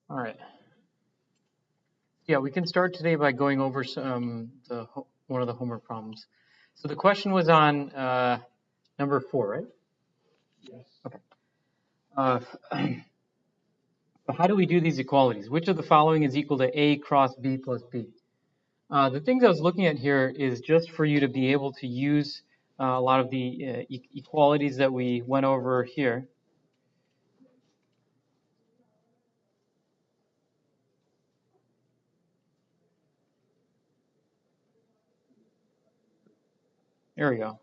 All right. Yeah, we can start today by going over one of the homework problems. So the question was on number 4, right? Yes. Okay. How do we do these equalities? Which of the following is equal to A cross B plus B? The things I was looking at here is just for you to be able to use a lot of the equalities that we went over here. There we go.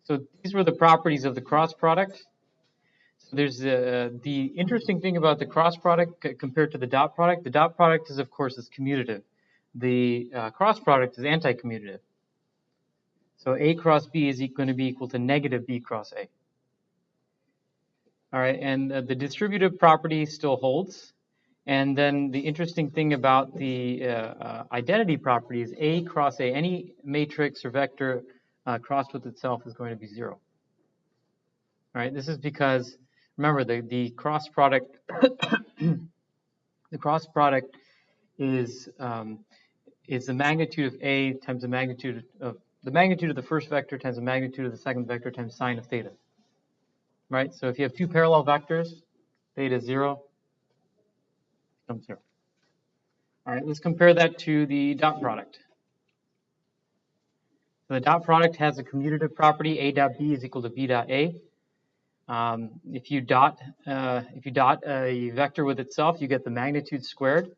So these were the properties of the cross product. So there's the interesting thing about the cross product compared to the dot product. The dot product is, of course, is commutative. The cross product is anti-commutative. So A cross B is going to be equal to negative B cross A. All right, and the distributive property still holds. And then the interesting thing about the identity property is A cross A. Any matrix or vector crossed with itself is going to be 0. All right, this is because, remember, the cross product the cross product is the magnitude of A times the magnitude of the first vector times the magnitude of the second vector times sine of theta. Right? So if you have two parallel vectors, theta 0 becomes 0. All right, let's compare that to the dot product. So the dot product has a commutative property, A dot B is equal to B dot A. If you dot a vector with itself, you get the magnitude squared.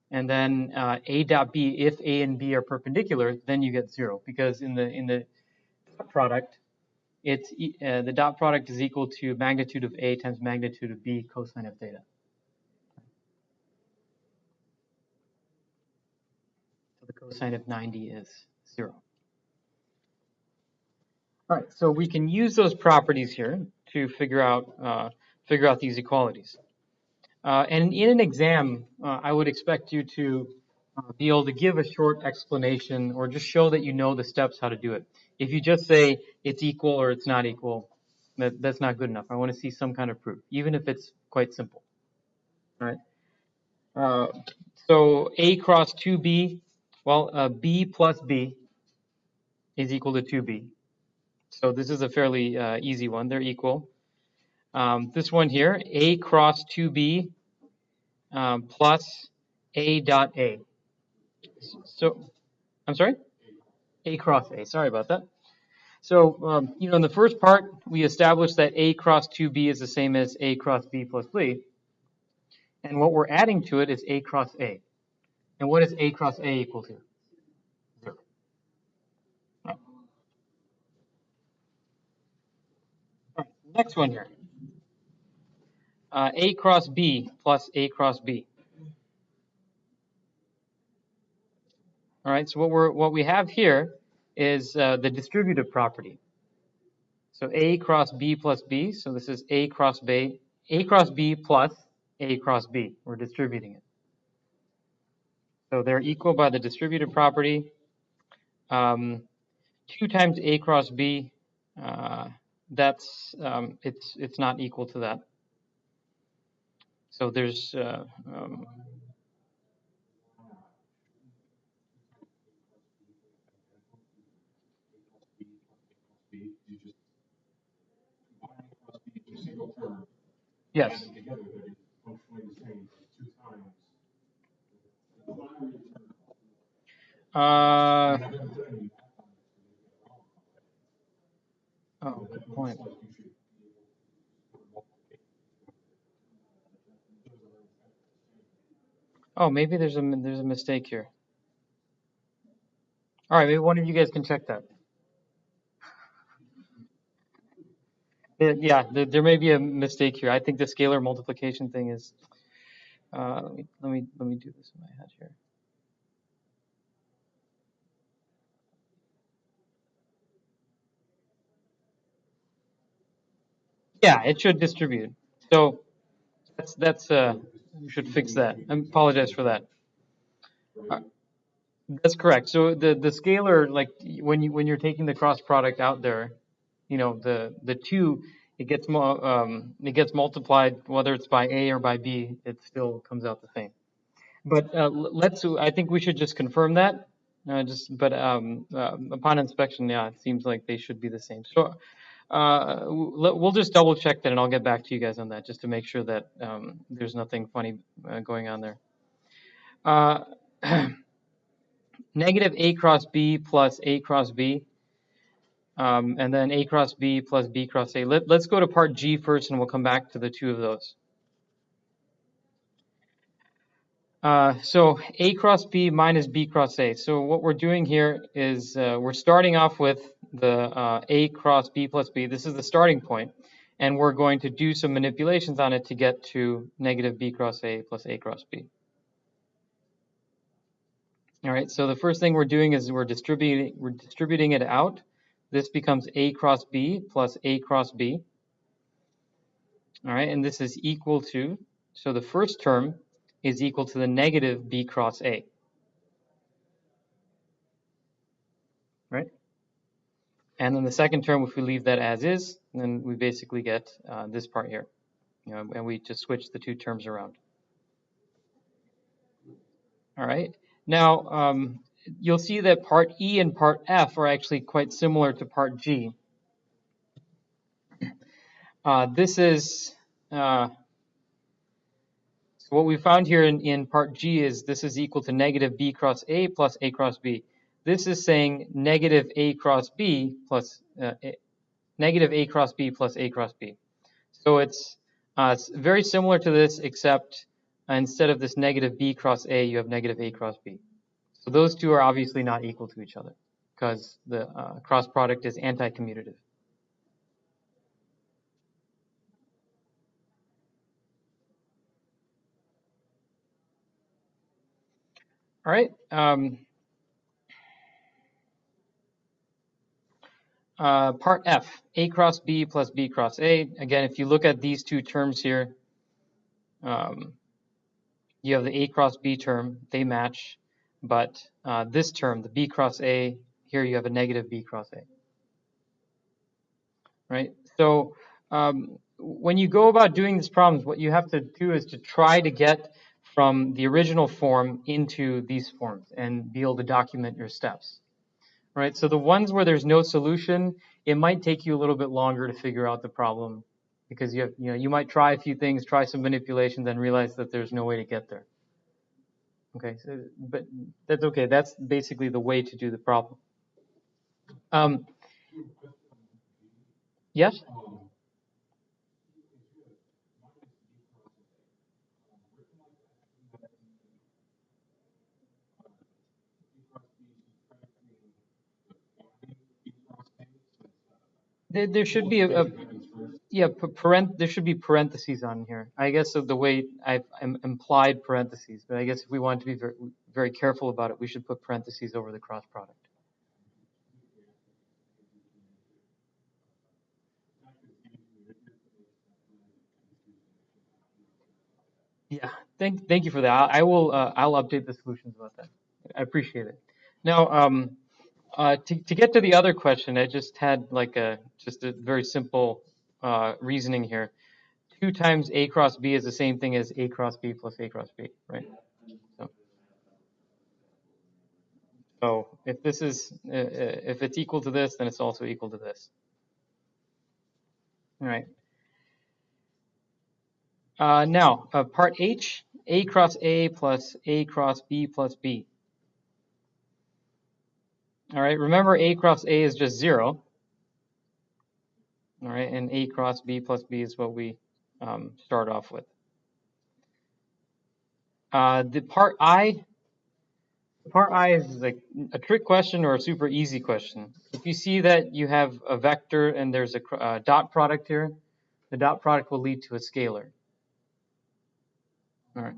And then A dot B, if A and B are perpendicular, then you get 0, because in the dot product, it's the dot product is equal to magnitude of A times magnitude of B cosine of theta. So the cosine of 90 is 0. All right, so we can use those properties here to figure out these equalities. And in an exam, I would expect you to be able to give a short explanation or just show that you know the steps how to do it. If you just say it's equal or it's not equal, that's not good enough. I want to see some kind of proof, even if it's quite simple. All right. So A cross 2B, well, B plus B is equal to 2B. So this is a fairly easy one. They're equal. This one here, A cross 2B plus A dot A. So, I'm sorry? A cross A. Sorry about that. So, in the first part, we established that A cross 2B is the same as A cross B plus B. And what we're adding to it is A cross A. And what is A cross A equal to? 0. Right. All right. Next one here. A cross B plus A cross B. All right. So what we have here is the distributive property. So A cross B plus B. So this is A cross B plus A cross B. We're distributing it. So they're equal by the distributive property. 2 times A cross B. That's it's not equal to that. So there's yes. Oh, good point. Oh, maybe there's a mistake here. All right, maybe one of you guys can check that. Yeah, there may be a mistake here. I think the scalar multiplication thing is. Let me do this in my head here. Yeah, it should distribute. So that's you should fix that. I apologize for that. That's correct. So the scalar, like when you're taking the cross product out there, the two, it gets multiplied, whether it's by A or by B, it still comes out the same. But I think we should just confirm that. Upon inspection, yeah, it seems like they should be the same. So we'll just double check that, and I'll get back to you guys on that, just to make sure that there's nothing funny going on there. Negative A cross B plus A cross B, and then A cross B plus B cross A. Let's go to part G first, and we'll come back to the two of those. So A cross B minus B cross A. So what we're doing here is we're starting off with the A cross B plus B. This is the starting point, and we're going to do some manipulations on it to get to negative B cross A plus A cross B. All right, so the first thing we're doing is we're distributing it out. This becomes A cross B plus A cross B. All right, and this is equal to, so the first term is equal to the negative B cross A. Right? And then the second term, if we leave that as is, then we basically get this part here. And we just switch the two terms around. All right. Now, you'll see that part E and part F are actually quite similar to part G. This is, so what we found here in part G is this is equal to negative B cross A plus A cross B. This is saying negative A cross B plus, negative A cross B plus A cross B. So it's very similar to this, except instead of this negative B cross A, you have negative A cross B. So those two are obviously not equal to each other because the cross product is anti-commutative. All right. Part F, A cross B plus B cross A. Again, if you look at these two terms here, you have the A cross B term, they match, but this term, the B cross A, here you have a negative B cross A. Right? So when you go about doing these problems, what you have to do is to try to get from the original form into these forms and be able to document your steps. Right? So the ones where there's no solution, it might take you a little bit longer to figure out the problem because you might try a few things, try some manipulations, and realize that there's no way to get there. Okay, but that's okay. That's basically the way to do the problem. Yes? There should be there should be parentheses on here. I guess of the way I've implied parentheses, but I guess if we want to be very, very careful about it, we should put parentheses over the cross product. Yeah, thank you for that. I'll update the solutions about that. I appreciate it. Now, to get to the other question, I just had just a very simple reasoning here. 2 times A cross B is the same thing as A cross B plus A cross B, right? So if this is if it's equal to this, then it's also equal to this. All right. Now, part H, A cross A plus A cross B plus B. All right, remember A cross A is just 0. All right, and A cross B plus B is what we start off with. The part I is like a trick question or a super easy question. If you see that you have a vector and there's a dot product here, the dot product will lead to a scalar. All right.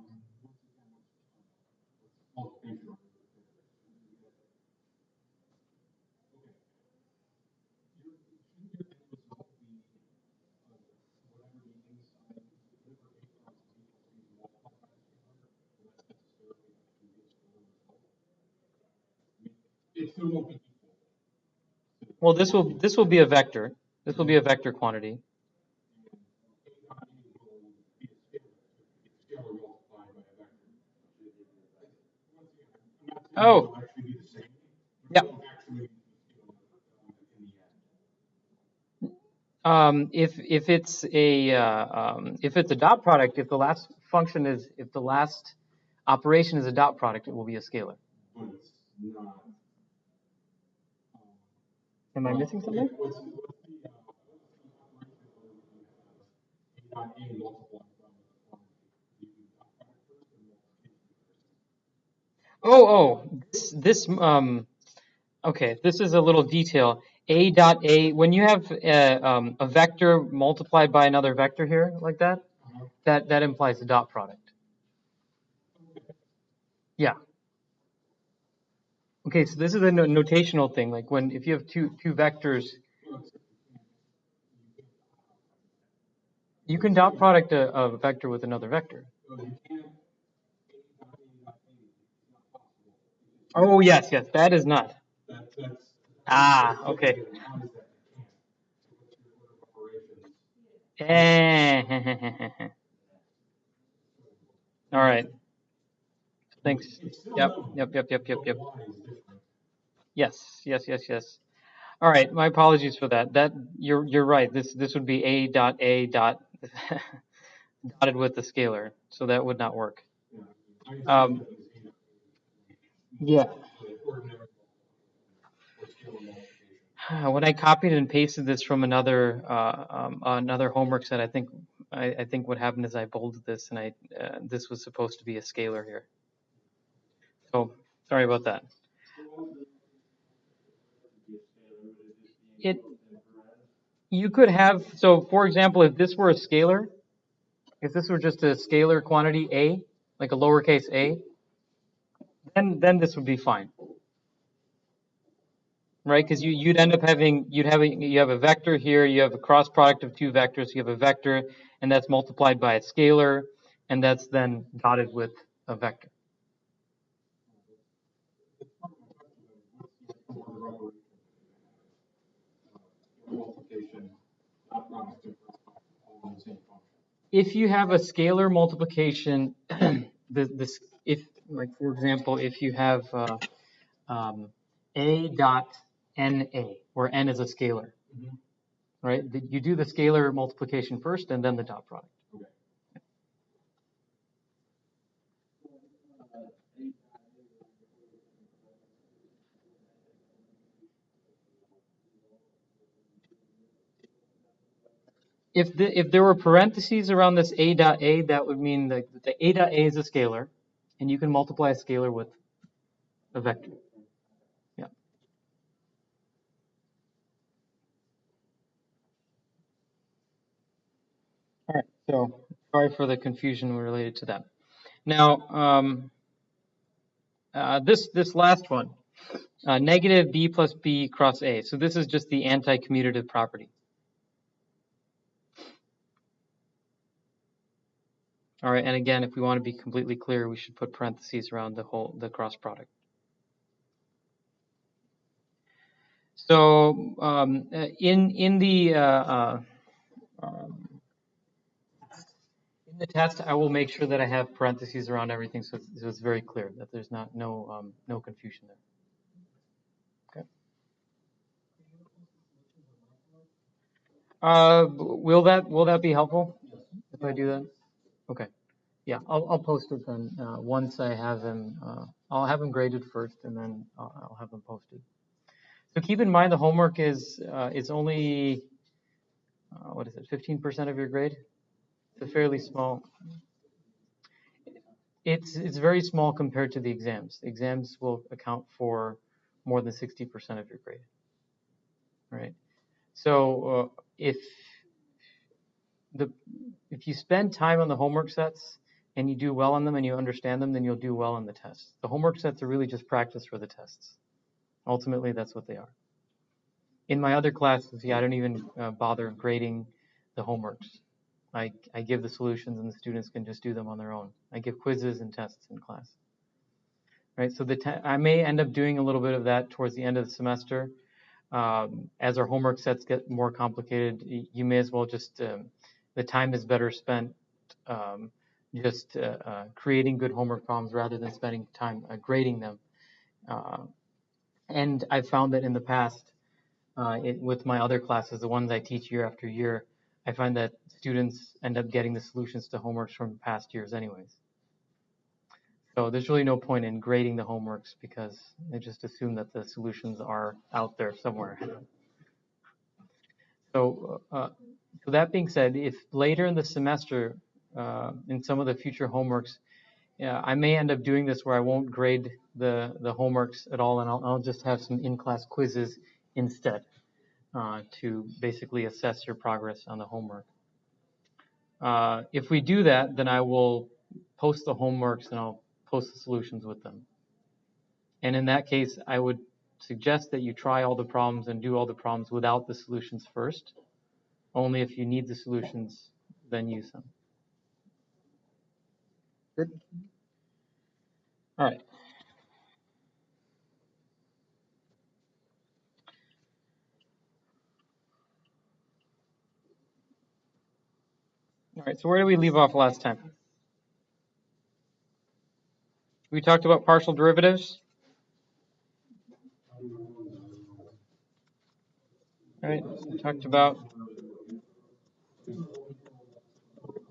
Well, this will be a vector. This will be a vector quantity. Oh, yeah. If it's a dot product, if the last function is if the last operation is a dot product, it will be a scalar. Am I missing something? This okay, this is a little detail. A dot A, when you have a vector multiplied by another vector here, like that, that implies a dot product. Yeah. Okay, so this is a notational thing. Like when if you have two vectors, you can dot product a vector with another vector. Oh yes, yes, that is not. Ah, okay. All right. Thanks. Yep, yep, yep, yep, yep, yep. Yes, yes, yes, yes. All right. My apologies for that. That you're right. This would be a dot dotted with the scalar, so that would not work. Um, yeah. When I copied and pasted this from another homework set, I think what happened is I bolded this and I this was supposed to be a scalar here. So sorry about that. It you could have so for example, if this were a scalar, if this were just a scalar quantity a, like a lowercase a, then this would be fine, right? Because you'd end up having you have a vector here, you have a cross product of two vectors, you have a vector, and that's multiplied by a scalar, and that's then dotted with a vector. If you have a scalar multiplication, this if like for example, if you have um, a dot na, where n is a scalar, right? You do the scalar multiplication first, and then the dot product. If there were parentheses around this a dot a, that would mean that the a dot a is a scalar, and you can multiply a scalar with a vector. Yeah. All right. So sorry for the confusion related to that. Now, this last one, negative b plus b cross a. So this is just the anti-commutative property. All right. And again, if we want to be completely clear, we should put parentheses around the cross product. So in the test, I will make sure that I have parentheses around everything, so it's very clear that there's no confusion there. Okay. Will that be helpful if I do that? Okay. Yeah, I'll post it then once I have them. I'll have them graded first, and then I'll have them posted. So keep in mind the homework is only what is it, 15% of your grade? It's a fairly small. It's very small compared to the exams. The exams will account for more than 60% of your grade, right? So if you spend time on the homework sets and you do well on them and you understand them, then you'll do well on the tests. The homework sets are really just practice for the tests. Ultimately, that's what they are. In my other classes, I don't even bother grading the homeworks. I give the solutions and the students can just do them on their own. I give quizzes and tests in class. Right, so I may end up doing a little bit of that towards the end of the semester. As our homework sets get more complicated, you may as well just, the time is better spent just creating good homework problems rather than spending time grading them. And I've found that in the past, with my other classes, the ones I teach year after year, I find that students end up getting the solutions to homeworks from past years anyways. So there's really no point in grading the homeworks because they just assume that the solutions are out there somewhere. So, so that being said, if later in the semester, in some of the future homeworks, I may end up doing this where I won't grade the homeworks at all, and I'll just have some in-class quizzes instead to basically assess your progress on the homework. If we do that, then I will post the homeworks and I'll post the solutions with them. And in that case, I would suggest that you try all the problems and do all the problems without the solutions first. Only if you need the solutions, then use them. Good. All right. All right, so where did we leave off last time? We talked about partial derivatives. All right, so we talked about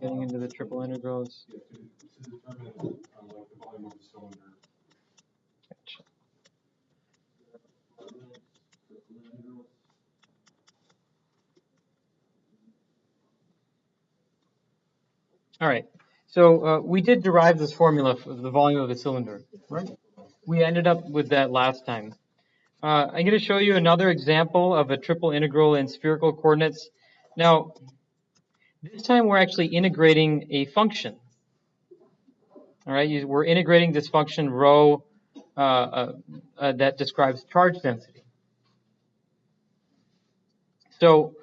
getting into the triple integrals. All right, so we did derive this formula for the volume of a cylinder, right? We ended up with that last time. I'm going to show you another example of a triple integral in spherical coordinates. Now, this time we're actually integrating a function. All right, we're integrating this function rho that describes charge density. So,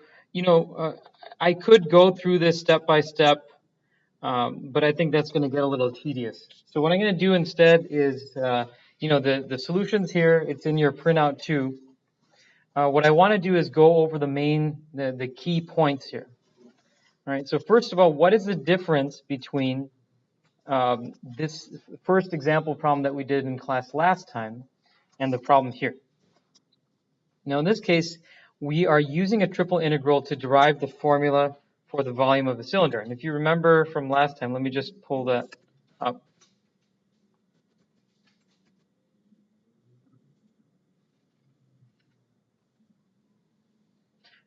I could go through this step by step, but I think that's going to get a little tedious. So what I'm going to do instead is, the solutions here, it's in your printout too. What I want to do is go over the key points here. All right, so first of all, what is the difference between this first example problem that we did in class last time and the problem here? Now, in this case, we are using a triple integral to derive the formula for the volume of a cylinder. And if you remember from last time, let me just pull that up.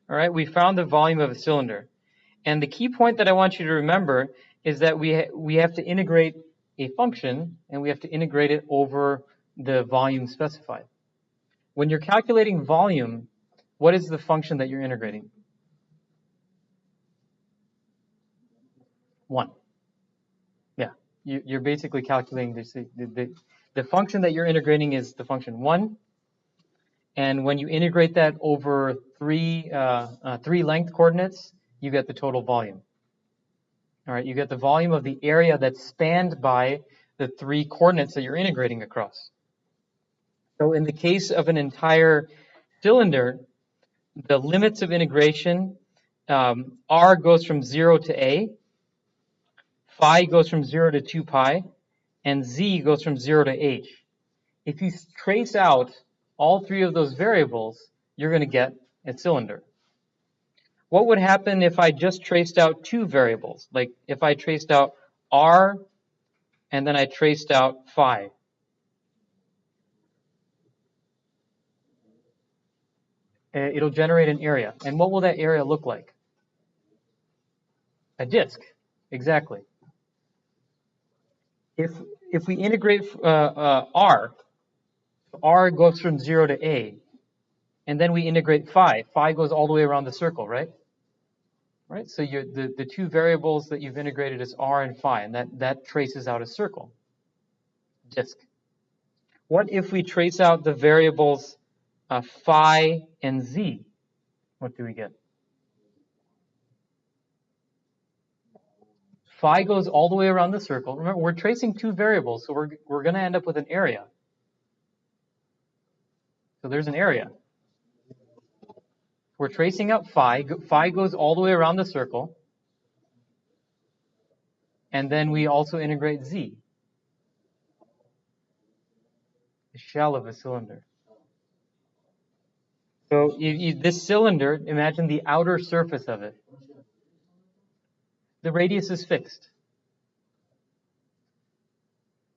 All right, we found the volume of a cylinder. And the key point that I want you to remember is that we have to integrate a function, and we have to integrate it over the volume specified. When you're calculating volume, what is the function that you're integrating? 1. Yeah, you're basically calculating this. The function that you're integrating is the function 1. And when you integrate that over three length coordinates, you get the total volume. All right, you get the volume of the area that's spanned by the 3 coordinates that you're integrating across. So in the case of an entire cylinder, the limits of integration, r goes from 0 to a, phi goes from 0 to 2 pi, and z goes from 0 to h. If you trace out all 3 of those variables, you're going to get a cylinder. What would happen if I just traced out 2 variables? Like if I traced out r and then I traced out phi. It'll generate an area. And what will that area look like? A disk. Exactly. If we integrate r goes from 0 to a, and then we integrate phi goes all the way around the circle, right? Right. So the 2 variables that you've integrated is r and phi, and that traces out a circle, disk. What if we trace out the variables phi and z? What do we get? Phi goes all the way around the circle. Remember, we're tracing 2 variables, so we're going to end up with an area. So there's an area. We're tracing out phi. Phi goes all the way around the circle. And then we also integrate z. the shell of a cylinder. So this cylinder, imagine the outer surface of it. The radius is fixed.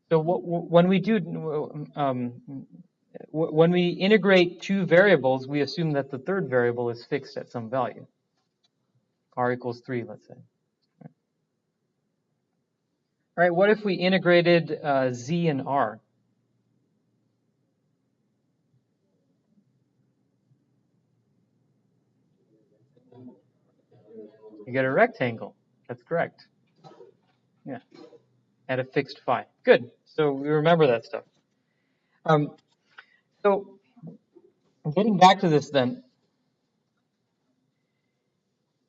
So when we do, when we integrate two variables, we assume that the third variable is fixed at some value. R equals 3, let's say. All right, what if we integrated Z and R? You get a rectangle. That's correct. Yeah, at a fixed phi. Good. So we remember that stuff. So getting back to this then,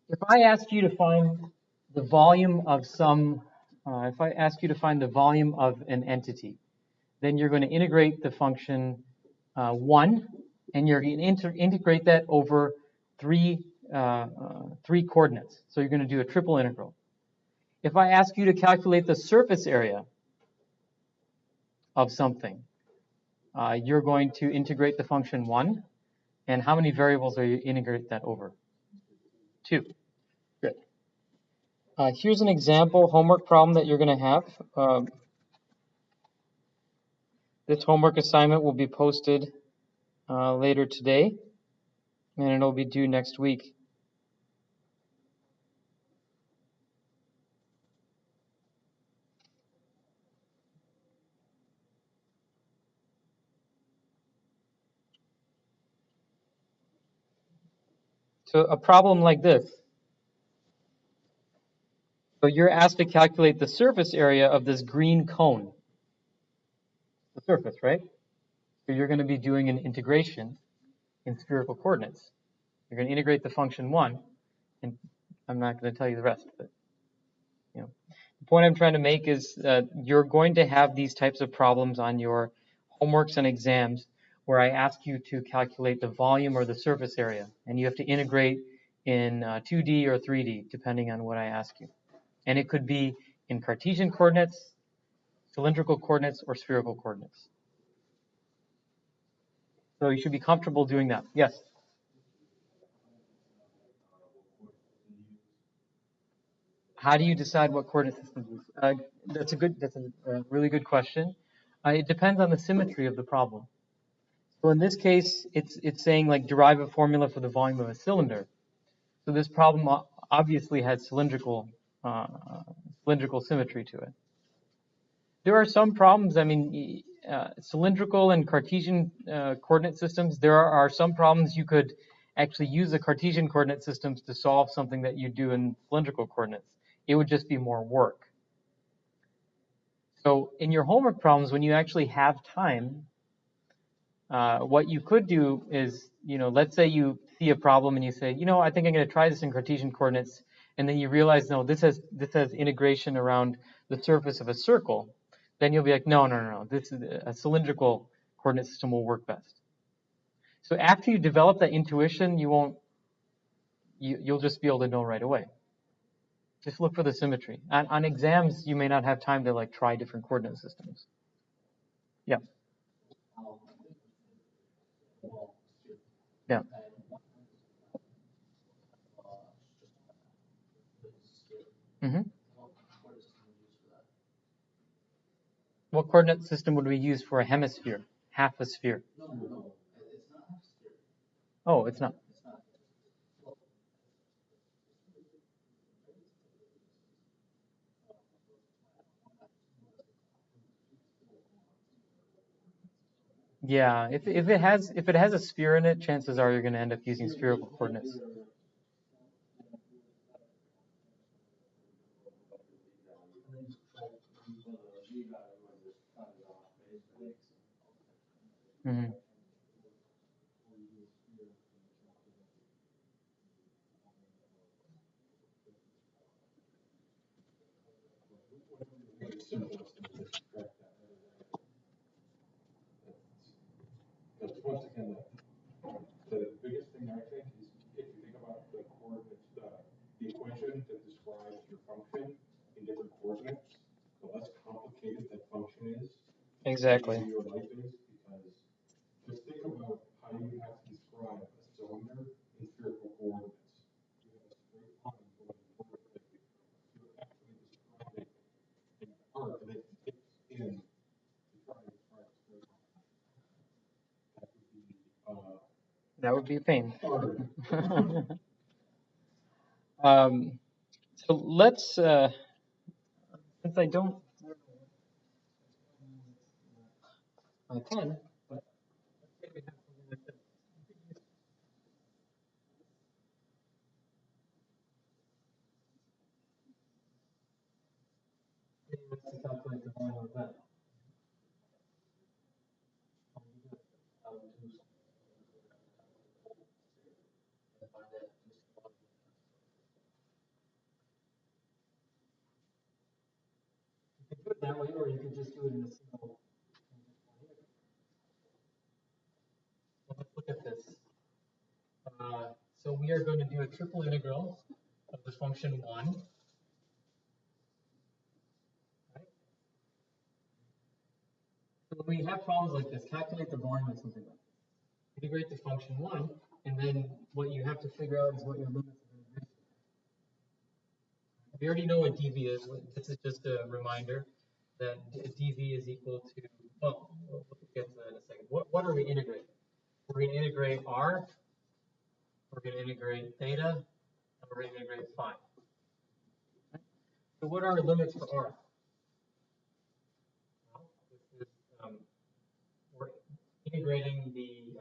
if I ask you to find the volume of if I ask you to find the volume of an entity, then you're going to integrate the function 1, and you're going to integrate that over three coordinates. So you're going to do a triple integral. If I ask you to calculate the surface area of something, you're going to integrate the function 1. And how many variables are you integrate that over? 2. Good. Here's an example homework problem that you're going to have. This homework assignment will be posted later today, and it'll be due next week. So a problem like this. So you're asked to calculate the surface area of this green cone. The surface, right? So you're going to be doing an integration in spherical coordinates. You're going to integrate the function 1, and I'm not going to tell you the rest, but the point I'm trying to make is you're going to have these types of problems on your homeworks and exams where I ask you to calculate the volume or the surface area, and you have to integrate in 2D or 3D, depending on what I ask you. And it could be in Cartesian coordinates, cylindrical coordinates, or spherical coordinates. So you should be comfortable doing that. Yes? How do you decide what coordinate system to use? That's a really good question. It depends on the symmetry of the problem. So in this case, it's saying like derive a formula for the volume of a cylinder. So this problem obviously has cylindrical symmetry to it. There are some problems. I mean, cylindrical and Cartesian coordinate systems. There are some problems you could actually use the Cartesian coordinate systems to solve something that you do in cylindrical coordinates. It would just be more work. So in your homework problems, when you actually have time, what you could do is, let's say you see a problem and you say, I think I'm going to try this in Cartesian coordinates, and then you realize, no, this has integration around the surface of a circle. Then you'll be like, no. This is a cylindrical coordinate system will work best. So after you develop that intuition, you'll just be able to know right away. Just look for the symmetry. On exams, you may not have time to try different coordinate systems. Yeah. Yeah. Mm-hmm. What coordinate system would we use for a hemisphere? Half a sphere. Oh, it's not. Yeah, if it has a sphere in it, chances are you're going to end up using spherical coordinates. Mm-hmm. Exactly. That would be a pain. um, so let's, since I don't, I can, but let's say we have something like this. To calculate the volume of that. You can do it that way, or you can just do it in a single. So let's look at this. So we are going to do a triple integral of the function 1. Right? So when we have problems like this, calculate the volume of something like this. Integrate the function 1, and then what you have to figure out is what your limits of integration are. We already know what dv is. This is just a reminder that dv is equal to, well, we'll get to that in a second. What are we integrating? We're going to integrate r, we're going to integrate theta, and we're going to integrate phi. So what are our limits for r? Well, this is, we're integrating the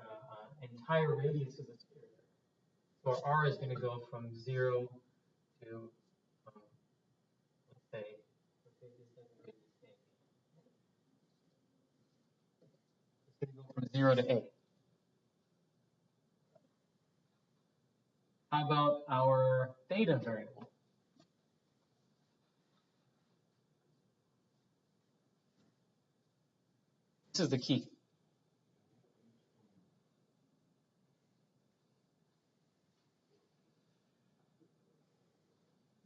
entire radius of the sphere. So our r is going to go from 0 to, let's say this is the radius a. It's going to go from 0 to a. How about our theta variable? This is the key.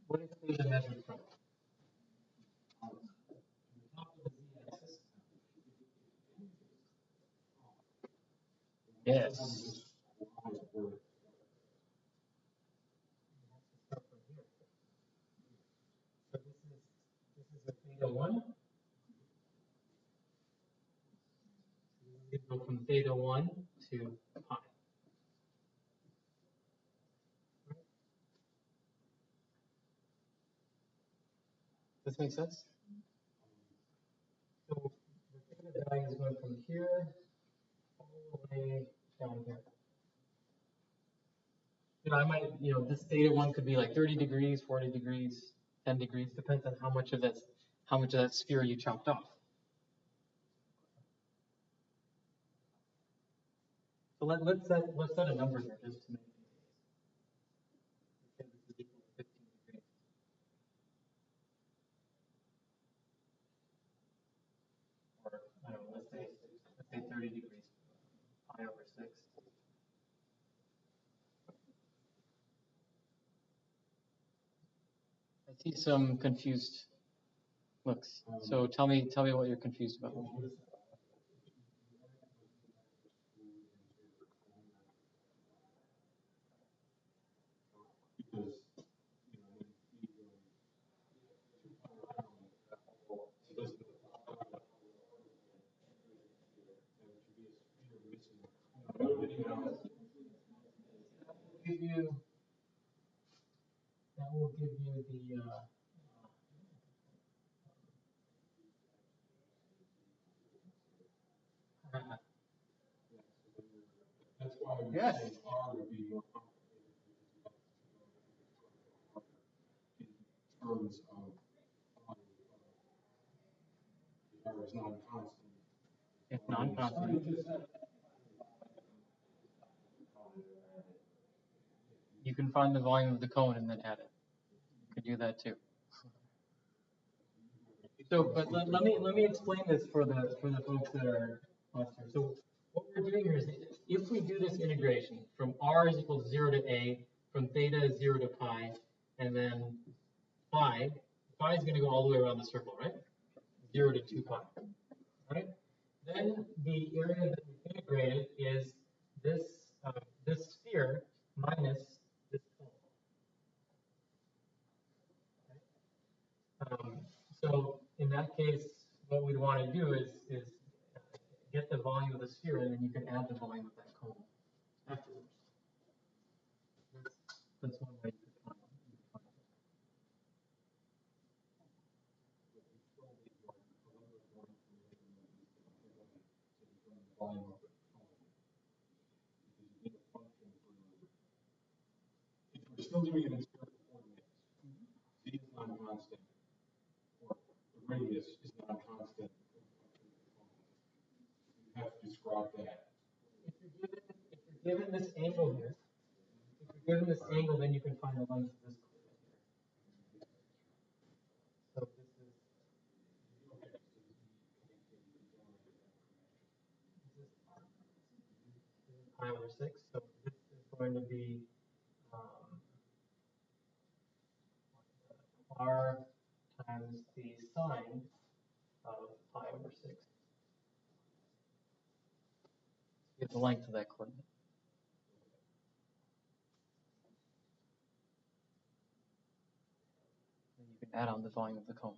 What is theta measured from? Top of the z-axis. Yes. So this is a theta 1. We go from theta 1 to pi. Does this make sense? So the theta value is going from here all the way down here. I might, this theta 1 could be like 30 degrees, 40 degrees, 10 degrees, depends on how much of that sphere you chopped off. So let's set a number here just to make it easy. Okay, this is equal to 15 degrees. Or I don't know, let's say 30 degrees. Pi over 6. I see some confused looks. So tell me what you're confused about. That will give you the that's why yes. R would be more complicated in terms of R is non-constant. It's non-constant. You can find the volume of the cone and then add it. You could do that too. So, but let me explain this for the folks that are lost here. So, what we're doing here is, if we do this integration from r is equal to 0 to a, from theta is 0 to pi, and then phi is going to go all the way around the circle, right? 0 to 2 pi, right? Then the area that we integrated is this this sphere minus this cone. So in that case, what we'd want to do is get the volume of the sphere, and then you can add the volume of that cone. afterwards. That's one way you could find it. We're still doing it in spherical coordinates. Z is non-constant, or the radius is non-constant. You have to describe that. If you're given this angle here, if you're given this angle, then you can find the length of this coordinate here. So this is pi over 6. So this is going to be r times the sine of pi over 6. Get the length of that coordinate. And you can add on the volume of the cone.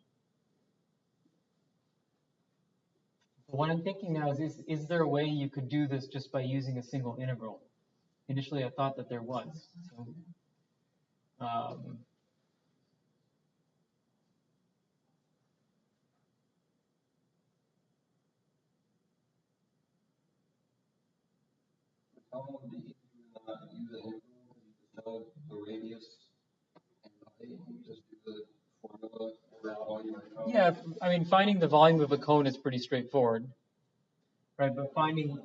So what I'm thinking now is there a way you could do this just by using a single integral? Initially, I thought that there was. So, How long do you use the integral? You just know the radius and the height, you just do the formula for that volume. yeah, I mean, finding the volume of a cone is pretty straightforward, right? But finding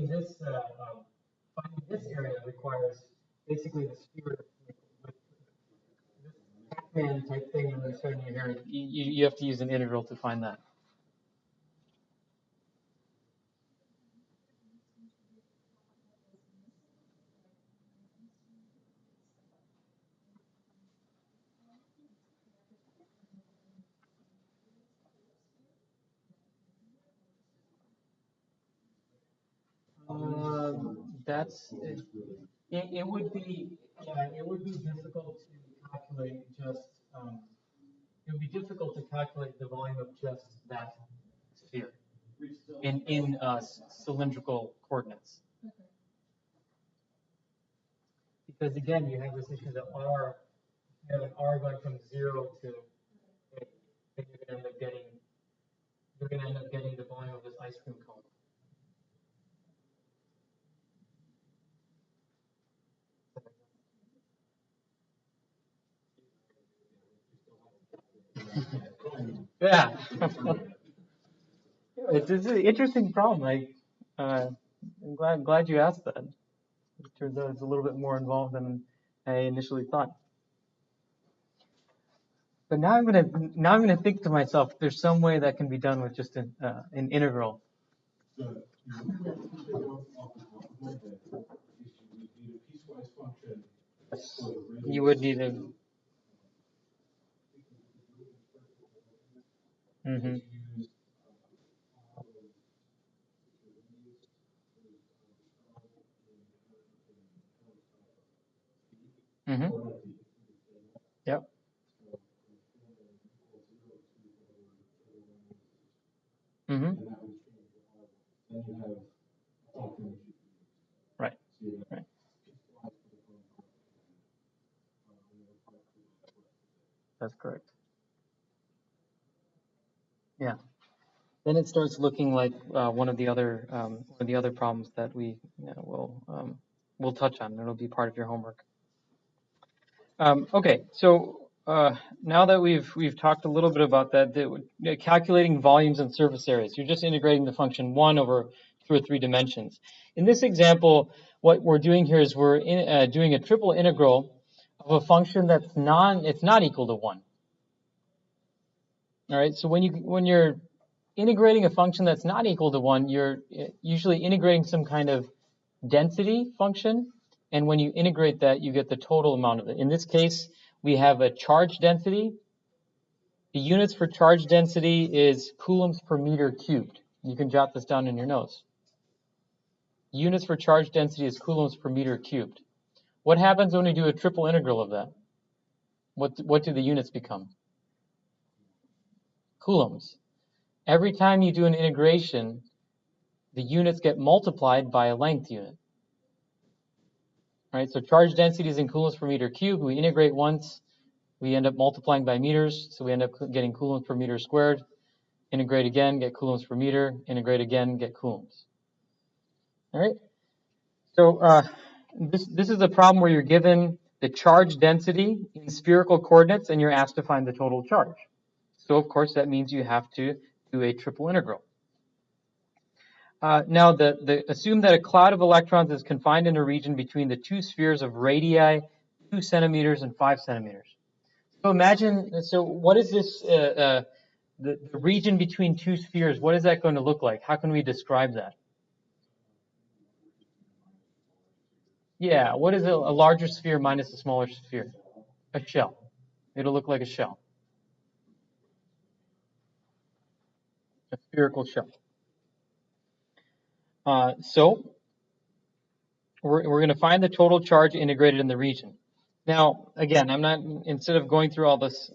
this area requires basically the sphere with this Pac-Man type thing when you're starting your hair. You have to use an integral to find that. That's it would be difficult to calculate just it would be difficult to calculate the volume of just that sphere in cylindrical coordinates, because again you have this issue that r, you have an r going from 0 to a, then you're going to end up getting the volume of this ice cream cone. Yeah. It's an interesting problem. I'm glad you asked that. It turns out it's a little bit more involved than I initially thought. But now I'm gonna think to myself, there's some way that can be done with just an integral. So off the top of my head, you need a piecewise function. You would need a. Mm-hmm. Mm-hmm. Yep. Mm-hmm. Right. Right. That's correct. Yeah. Then it starts looking like one of the other problems that we'll touch on. It'll be part of your homework. Okay, so now that we've talked a little bit about that, calculating volumes and surface areas, you're just integrating the function 1 over 2 or 3 dimensions. In this example, what we're doing here is we're doing a triple integral of a function that's not equal to 1. All right, so when you're integrating a function that's not equal to 1, you're usually integrating some kind of density function, and when you integrate that, you get the total amount of it. In this case, we have a charge density. The units for charge density is coulombs per meter cubed. You can jot this down in your notes. Units for charge density is coulombs per meter cubed. What happens when we do a triple integral of that? What do the units become? Coulombs. Every time you do an integration, the units get multiplied by a length unit. right? So charge density is in coulombs per meter cubed. We integrate once, we end up multiplying by meters, so we end up getting coulombs per meter squared. Integrate again, get coulombs per meter. Integrate again, get coulombs. All right. So this is a problem where you're given the charge density in spherical coordinates, and you're asked to find the total charge. So of course that means you have to do a triple integral. Now, assume that a cloud of electrons is confined in a region between the two spheres of radii 2 centimeters and 5 centimeters. So imagine, so what is this, the region between two spheres, what is that going to look like? How can we describe that? Yeah, what is a larger sphere minus a smaller sphere? A shell. It'll look like a shell. A spherical shell. So we're going to find the total charge integrated in the region. Now, again, I'm not, instead of going through all this,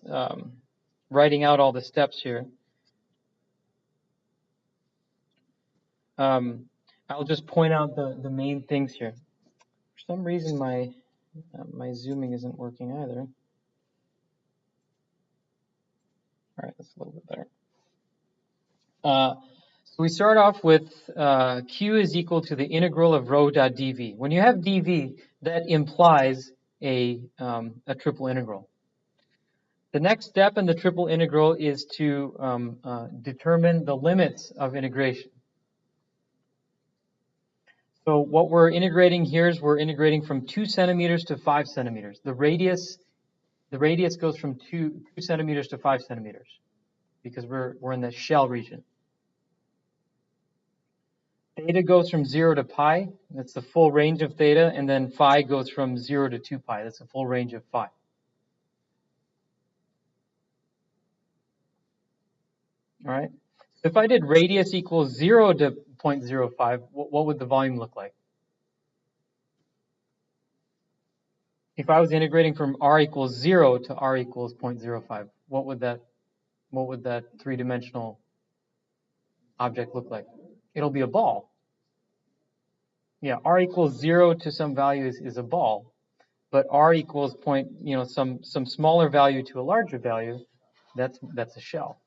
writing out all the steps here, I'll just point out the main things here. For some reason, my zooming isn't working either. All right, that's a little bit better. So we start off with Q is equal to the integral of rho dot dv. When you have dv, that implies a triple integral. The next step in the triple integral is to determine the limits of integration. So what we're integrating here is we're integrating from 2 centimeters to 5 centimeters. The radius goes from 2 centimeters to 5 centimeters because we're in the shell region. Theta goes from 0 to pi. That's the full range of theta. And then phi goes from 0 to 2 pi. That's the full range of phi. All right. So if I did radius equals 0 to 0.05, what would the volume look like? If I was integrating from r equals 0 to r equals 0.05, what would that three-dimensional object look like? It'll be a ball. Yeah, r equals 0 to some value is a ball, but r equals some smaller value to a larger value, that's a shell.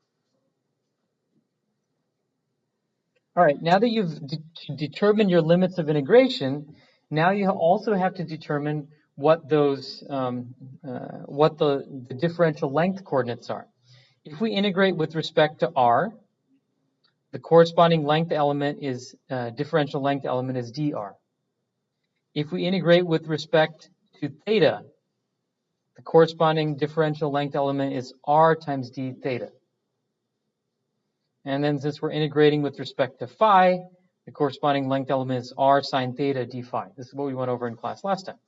All right, now that you've determined your limits of integration, now you also have to determine what those what the differential length coordinates are. If we integrate with respect to r, the corresponding length element is differential length element is dr. If we integrate with respect to theta, the corresponding differential length element is r times d theta. And then since we're integrating with respect to phi, the corresponding length element is r sine theta d phi. This is what we went over in class last time.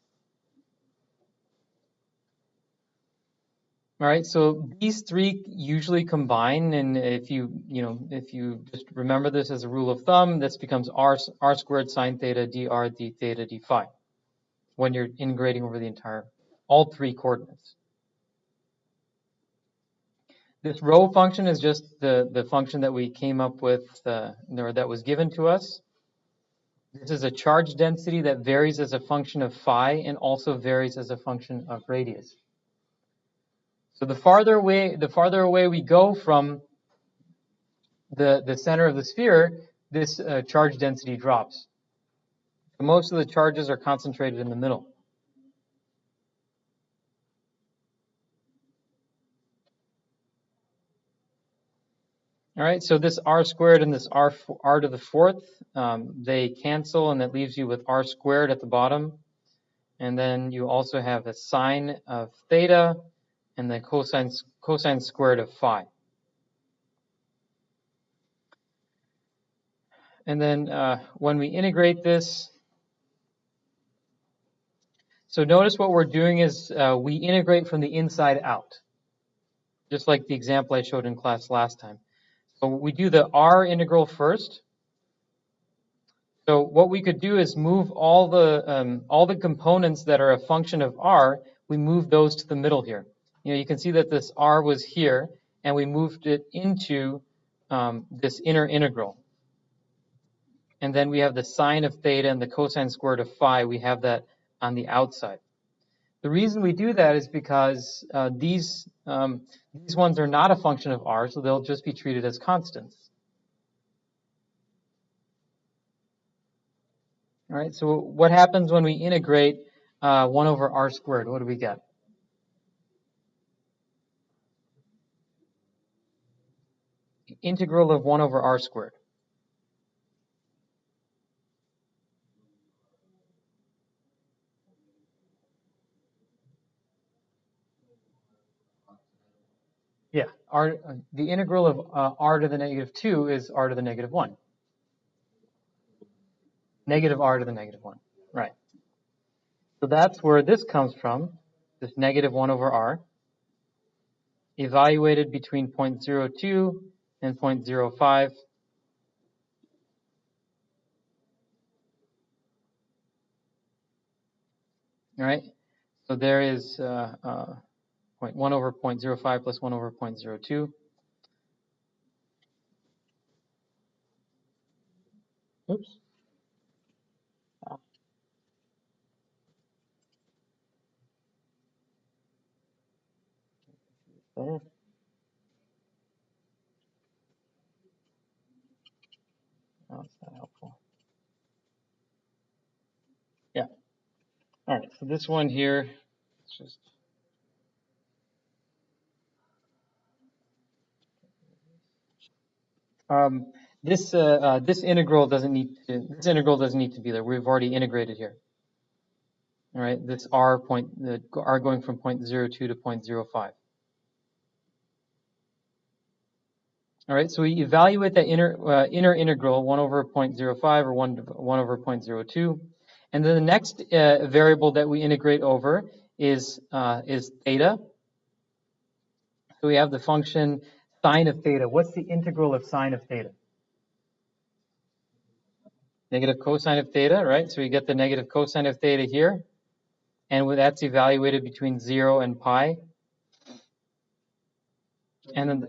All right, so these three usually combine, and if you just remember this as a rule of thumb, this becomes r squared sine theta dr d theta d phi when you're integrating over all three coordinates. This rho function is just the function that we came up with, or that was given to us. This is a charge density that varies as a function of phi and also varies as a function of radius. So the farther away we go from the center of the sphere, this charge density drops. Most of the charges are concentrated in the middle. All right, so this r squared and this r to the fourth, they cancel, and that leaves you with r squared at the bottom. And then you also have a sine of theta and the cosine squared of phi. And then when we integrate this, so notice what we're doing is we integrate from the inside out, just like the example I showed in class last time. So we do the r integral first. So what we could do is move all the components that are a function of r, we move those to the middle here. You can see that this r was here, and we moved it into this inner integral. And then we have the sine of theta and the cosine squared of phi. We have that outside. The reason we do that is because these ones are not a function of r, so they'll just be treated as constants. All right, so what happens when we integrate 1 over r squared? What do we get? Integral of 1 over r squared. Yeah, the integral of r to the negative 2 is r to the negative 1. Negative r to the negative 1, right. So that's where this comes from, this negative 1 over r, evaluated between 0.02 and 0.05. All right, so there is 1 over 0.05 plus 1 over 0.02. Oops. There. Oh, it's not helpful. Yeah. All right, so this one here, it's just this integral doesn't need to be there. We've already integrated here. All right, this r going from 0.02 to 0.05. All right, so we evaluate that inner integral 1 over 0.05 or 1 over 0.02, and then the next variable that we integrate over is theta. So we have the function sine of theta. What's the integral of sine of theta? Negative cosine of theta, right? So we get the negative cosine of theta here, and that's evaluated between 0 and pi. And then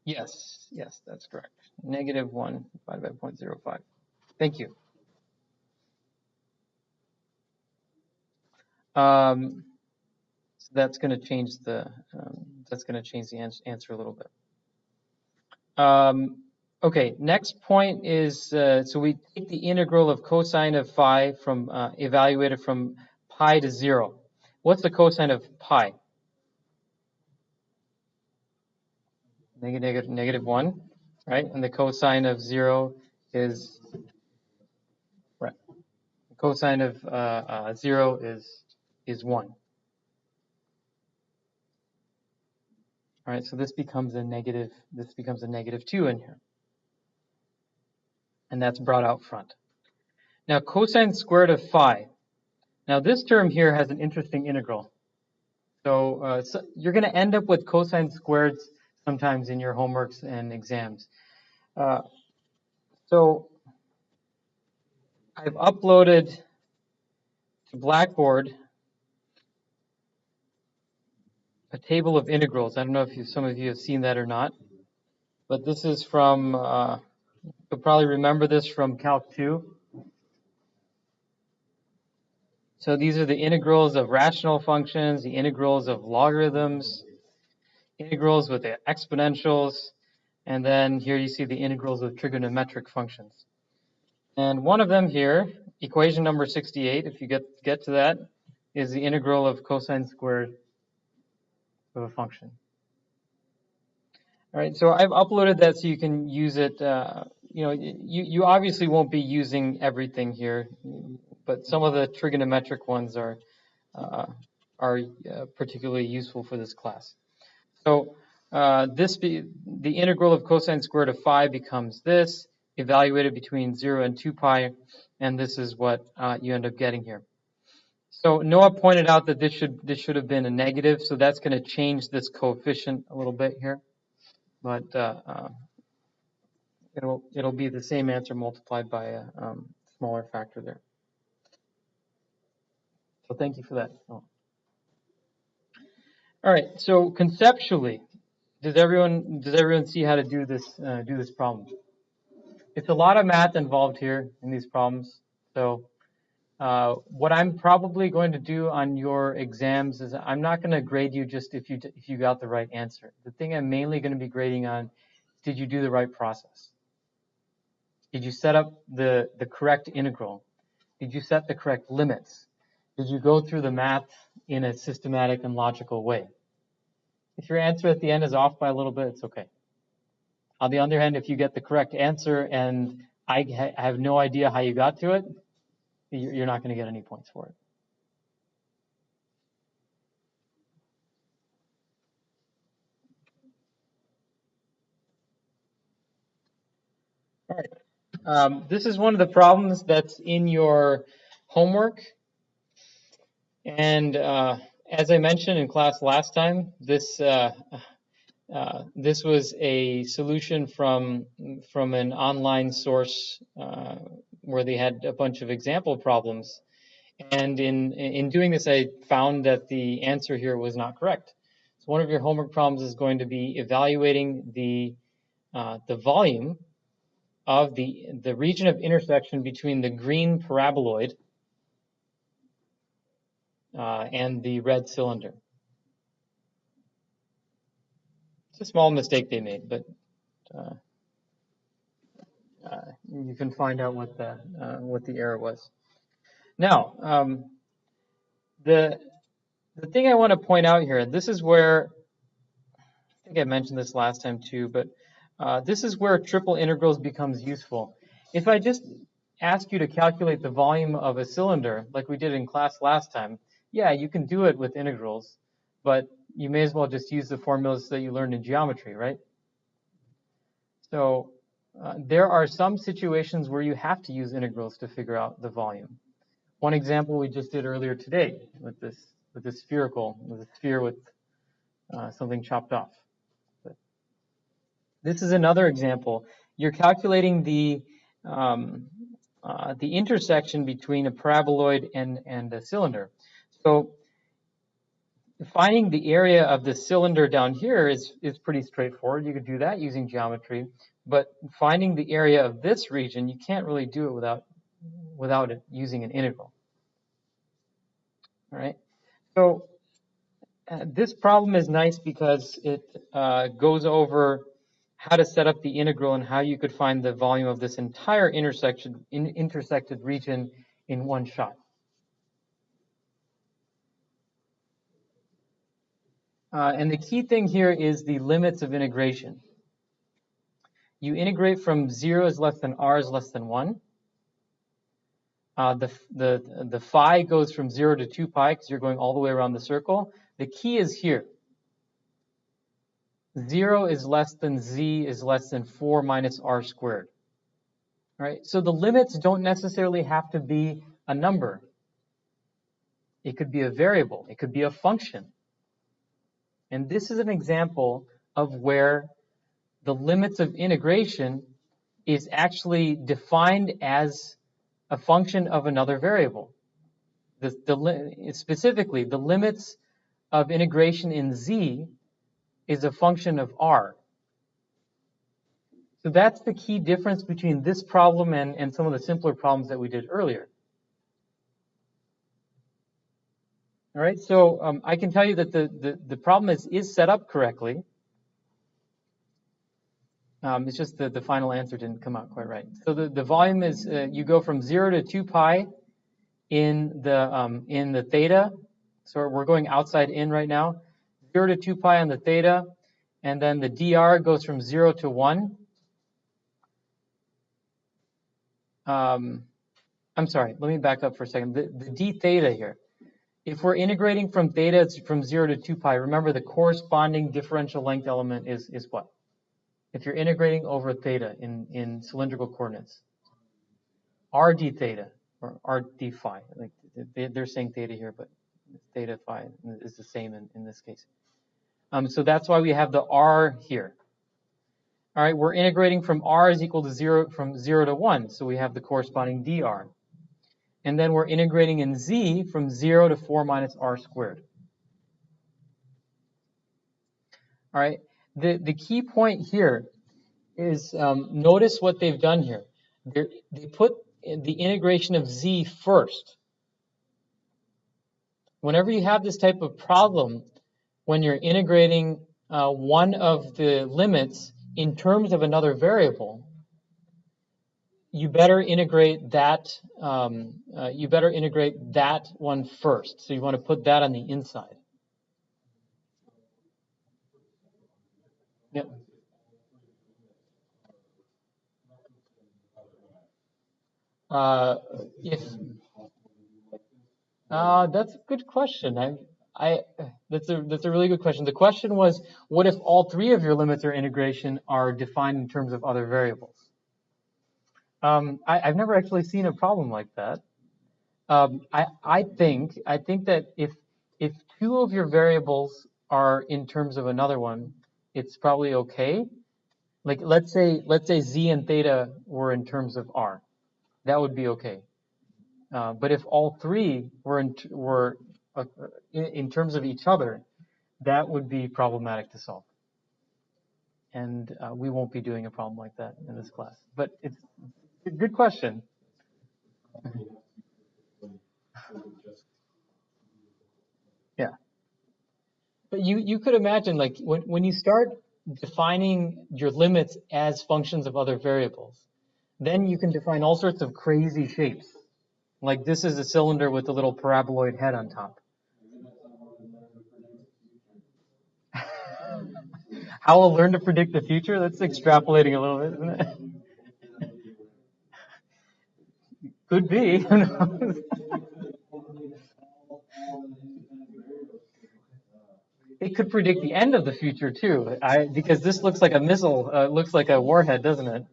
yes, that's correct. Negative 1 divided by 0.05. Thank you. So that's going to change the answer a little bit. Okay, next point is so we take the integral of cosine of phi from evaluated from pi to 0. What's the cosine of pi? Negative 1, right? And the cosine of 0 is right. The cosine of 0 is 1. All right, so this becomes a negative 2 in here. And that's brought out front. Now cosine squared of phi. Now this term here has an interesting integral. So you're going to end up with cosine squareds sometimes in your homeworks and exams. So I've uploaded to Blackboard a table of integrals. I don't know if some of you have seen that or not, but this is from, you'll probably remember this from Calc 2. So these are the integrals of rational functions, the integrals of logarithms, integrals with the exponentials, and then here you see the integrals of trigonometric functions. And one of them here, equation number 68, if you get to that, is the integral of cosine squared of a function. All right, so I've uploaded that so you can use it. You obviously won't be using everything here, but some of the trigonometric ones are particularly useful for this class. So the integral of cosine squared of phi becomes this, evaluated between 0 and 2 pi, and this is what you end up getting here. So Noah pointed out that this should have been a negative, so that's going to change this coefficient a little bit here, but it'll be the same answer multiplied by a smaller factor there. So thank you for that. All right, so conceptually, Does everyone see how to do this problem? It's a lot of math involved here in these problems. So what I'm probably going to do on your exams is I'm not going to grade you just if you got the right answer. The thing I'm mainly going to be grading on, did you do the right process? Did you set up the correct integral? Did you set the correct limits? Did you go through the math in a systematic and logical way? If your answer at the end is off by a little bit, it's okay. On the other hand, if you get the correct answer and I have no idea how you got to it, you're not going to get any points for it. All right. This is one of the problems that's in your homework. And as I mentioned in class last time, this was a solution from an online source where they had a bunch of example problems. And in doing this, I found that the answer here was not correct. So one of your homework problems is going to be evaluating the volume of the region of intersection between the green paraboloid and the red cylinder. It's a small mistake they made, but you can find out what the error was. Now, the thing I want to point out here, this is where I think I mentioned this last time too, but this is where triple integrals becomes useful. If I just ask you to calculate the volume of a cylinder like we did in class last time, yeah, you can do it with integrals, but you may as well just use the formulas that you learned in geometry, right? So there are some situations where you have to use integrals to figure out the volume. One example we just did earlier today with this sphere with something chopped off. But this is another example. You're calculating the intersection between a paraboloid and a cylinder. So finding the area of the cylinder down here is pretty straightforward. You could do that using geometry, but finding the area of this region, you can't really do it without it using an integral. All right. So this problem is nice because it goes over how to set up the integral and how you could find the volume of this entire intersected region in one shot. And the key thing here is the limits of integration. You integrate from 0 is less than r is less than 1. The phi goes from 0 to 2 pi because you're going all the way around the circle. The key is here. 0 is less than z is less than 4 minus r squared. All right, so the limits don't necessarily have to be a number. It could be a variable. It could be a function. And this is an example of where the limits of integration is actually defined as a function of another variable. Specifically, the limits of integration in z is a function of r. So that's the key difference between this problem and some of the simpler problems that we did earlier. All right, so I can tell you that the problem is set up correctly. It's just that the final answer didn't come out quite right. So the volume is you go from 0 to 2 pi in the theta. So we're going outside in right now. 0 to 2 pi on the theta, and then the dr goes from 0 to 1. I'm sorry, let me back up for a second. The d theta here. If we're integrating from theta from 0 to 2 pi, remember the corresponding differential length element is what? If you're integrating over theta in cylindrical coordinates, r d theta or r d phi. Like they're saying theta here, but theta phi is the same in this case. So that's why we have the r here. All right, we're integrating from r is equal to 0 from 0 to 1, so we have the corresponding dr. And then we're integrating in z from 0 to 4 minus r squared. All right, The key point here is notice what they've done here. They put the integration of z first. Whenever you have this type of problem, when you're integrating one of the limits in terms of another variable, you better integrate that. You better integrate that one first. So you want to put that on the inside. Yep. If that's a good question. That's a really good question. The question was, what if all three of your limits or integration are defined in terms of other variables? I've never actually seen a problem like that. I think that if two of your variables are in terms of another one, it's probably okay. Like let's say z and theta were in terms of r, that would be okay. But if all three were in terms of each other, that would be problematic to solve. And we won't be doing a problem like that in this class. But it's a good question. Yeah. But you could imagine, like, when you start defining your limits as functions of other variables, then you can define all sorts of crazy shapes. Like this is a cylinder with a little paraboloid head on top. How we'll learn to predict the future? That's extrapolating a little bit, isn't it? Could be. Who knows? It could predict the end of the future too. Because this looks like a missile, looks like a warhead, doesn't it?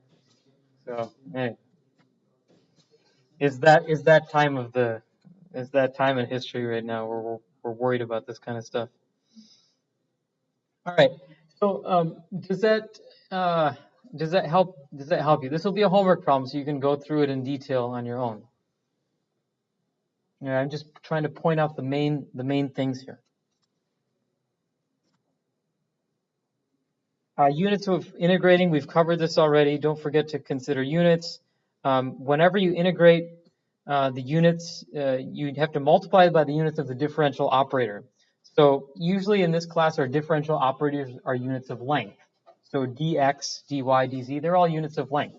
So, hey, is that time in history right now where we're worried about this kind of stuff? All right. So, does that help? Does that help you? This will be a homework problem, so you can go through it in detail on your own. Yeah, I'm just trying to point out the main things here. Units of integrating, we've covered this already. Don't forget to consider units. Whenever you integrate the units, you have to multiply by the units of the differential operator. So usually in this class, our differential operators are units of length. So dx, dy, dz, they're all units of length.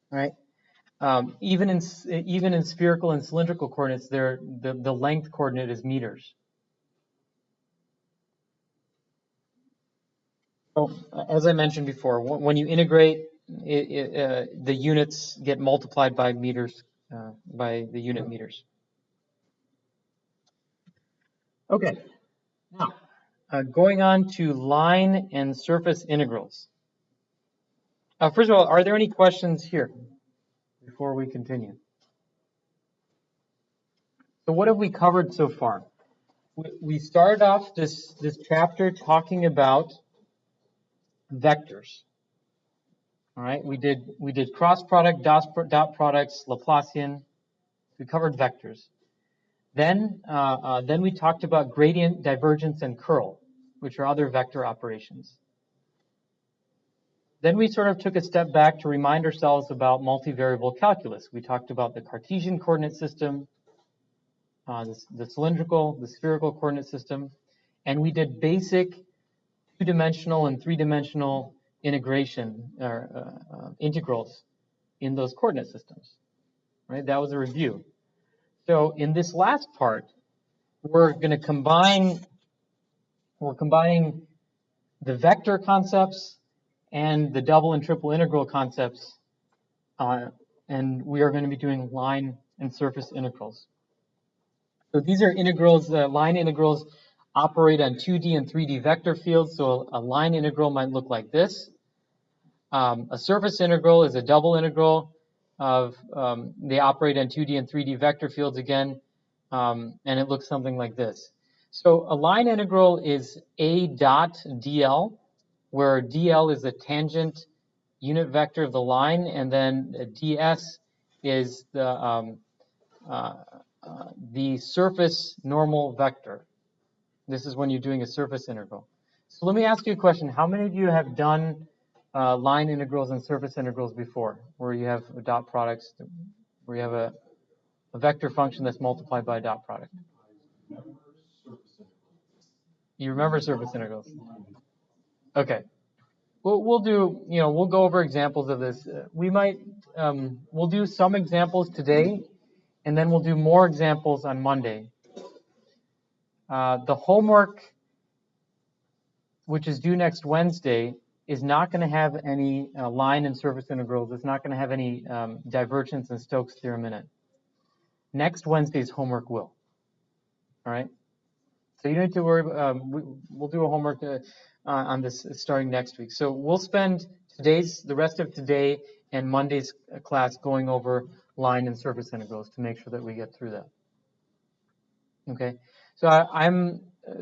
Right? Even in spherical and cylindrical coordinates, the length coordinate is meters. So as I mentioned before, when you integrate, the units get multiplied by meters, by the unit meters. Okay, now going on to line and surface integrals. First of all, are there any questions here before we continue? So what have we covered so far? We started off this chapter talking about vectors. All right, we did cross product, dot products, Laplacian. We covered vectors. Then we talked about gradient, divergence, and curl, which are other vector operations. Then we sort of took a step back to remind ourselves about multivariable calculus. We talked about the Cartesian coordinate system, the cylindrical, the spherical coordinate system, and we did basic two-dimensional and three-dimensional integration or integrals in those coordinate systems. Right? That was a review. So in this last part, we're combining the vector concepts and the double and triple integral concepts, and we are going to be doing line and surface integrals. So these are integrals. Line integrals operate on 2D and 3D vector fields. So a line integral might look like this. A surface integral is a double integral of they operate on 2D and 3D vector fields again, and it looks something like this. So a line integral is a dot dl, where dl is the tangent unit vector of the line, and then ds is the surface normal vector. This is when you're doing a surface integral. So let me ask you a question. How many of you have done line integrals and surface integrals before, where you have dot products, where you have a vector function that's multiplied by a dot product? You remember surface integrals? Okay. We'll do, we'll go over examples of this. We'll do some examples today, and then we'll do more examples on Monday. The homework, which is due next Wednesday, is not going to have any line and surface integrals. It's not going to have any divergence and Stokes theorem in it. Next Wednesday's homework will. All right? So you don't need to worry. We'll do a homework on this starting next week. So we'll spend the rest of today and Monday's class going over line and surface integrals to make sure that we get through that. Okay. So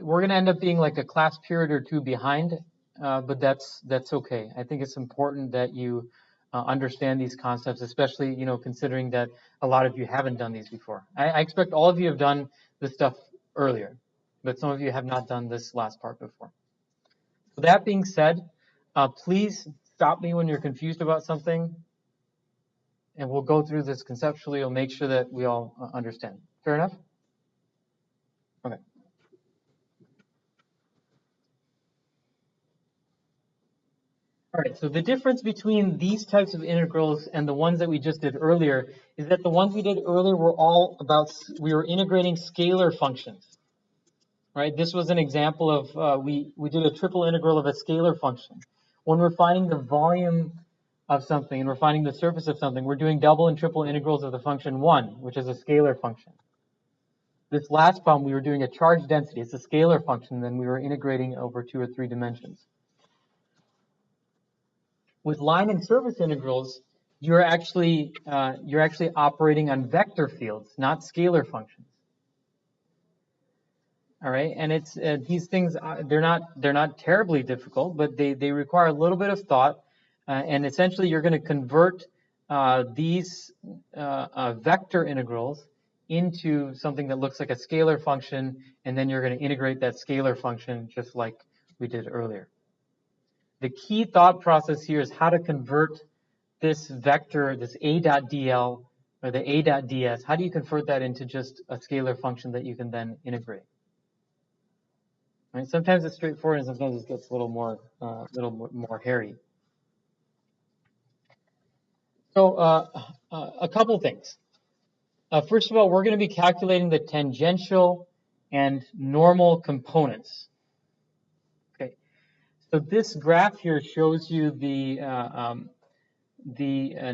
we're going to end up being like a class period or two behind, but that's okay. I think it's important that you understand these concepts, especially considering that a lot of you haven't done these before. I expect all of you have done this stuff earlier, but some of you have not done this last part before. So that being said, please stop me when you're confused about something, and we'll go through this conceptually. We'll make sure that we all understand. Fair enough? Okay. All right, so the difference between these types of integrals and the ones that we just did earlier is that the ones we did earlier were all about, we were integrating scalar functions, right? This was an example of, we did a triple integral of a scalar function. When we're finding the volume of something and we're finding the surface of something, we're doing double and triple integrals of the function 1, which is a scalar function. This last problem, we were doing a charge density. It's a scalar function, then we were integrating over 2 or 3 dimensions. With line and surface integrals, you're actually operating on vector fields, not scalar functions. All right, and it's these things they're not terribly difficult, but they require a little bit of thought, and essentially you're going to convert these vector integrals into something that looks like a scalar function, and then you're going to integrate that scalar function just like we did earlier. The key thought process here is how to convert this vector, this a dot dl or the a dot ds. How do you convert that into just a scalar function that you can then integrate? Right? Sometimes it's straightforward, and sometimes it gets a little more hairy. So a couple things. First of all, we're going to be calculating the tangential and normal components. Okay. So this graph here shows you the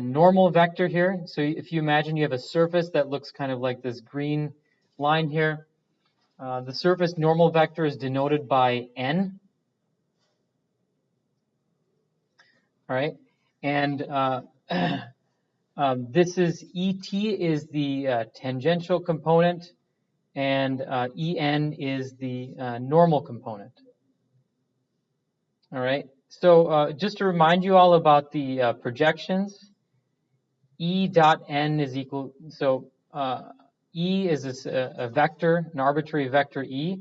normal vector here. So if you imagine you have a surface that looks kind of like this green line here, the surface normal vector is denoted by n. All right, and this is ET is the tangential component, and EN is the normal component. All right, so just to remind you all about the projections, E dot n is equal, so E is a vector, an arbitrary vector E,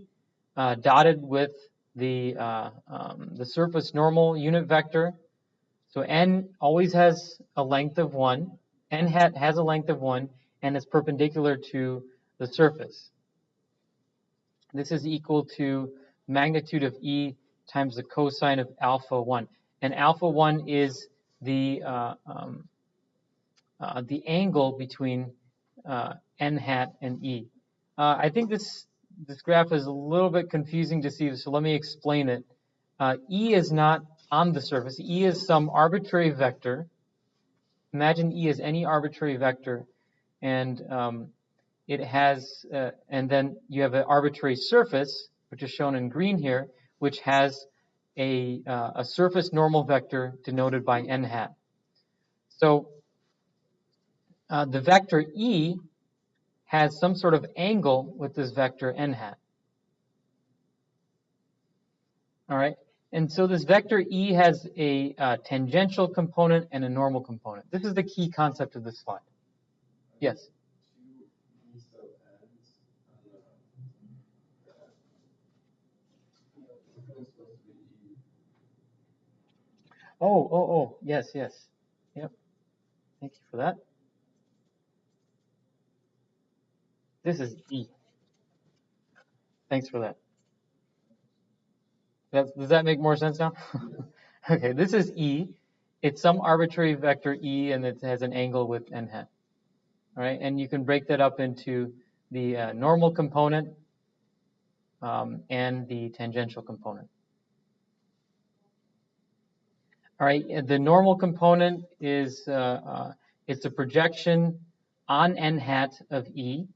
dotted with the surface normal unit vector. So n always has a length of 1, n hat has a length of 1, and is perpendicular to the surface. This is equal to magnitude of E times the cosine of alpha 1. And alpha 1 is the angle between n hat and E. I think this graph is a little bit confusing to see, so let me explain it. E is not on the surface. E is some arbitrary vector. Imagine E as any arbitrary vector, and it has, and then you have an arbitrary surface, which is shown in green here, which has a surface normal vector denoted by n hat. So the vector E has some sort of angle with this vector n hat. All right, and so this vector E has a tangential component and a normal component. This is the key concept of this slide. Yes? Oh, yes. Yep. Thank you for that. This is E. Thanks for that. Does that make more sense now? Okay, this is E. It's some arbitrary vector E, and it has an angle with n hat. All right, and you can break that up into the normal component and the tangential component. All right, the normal component is it's a projection on n hat of E.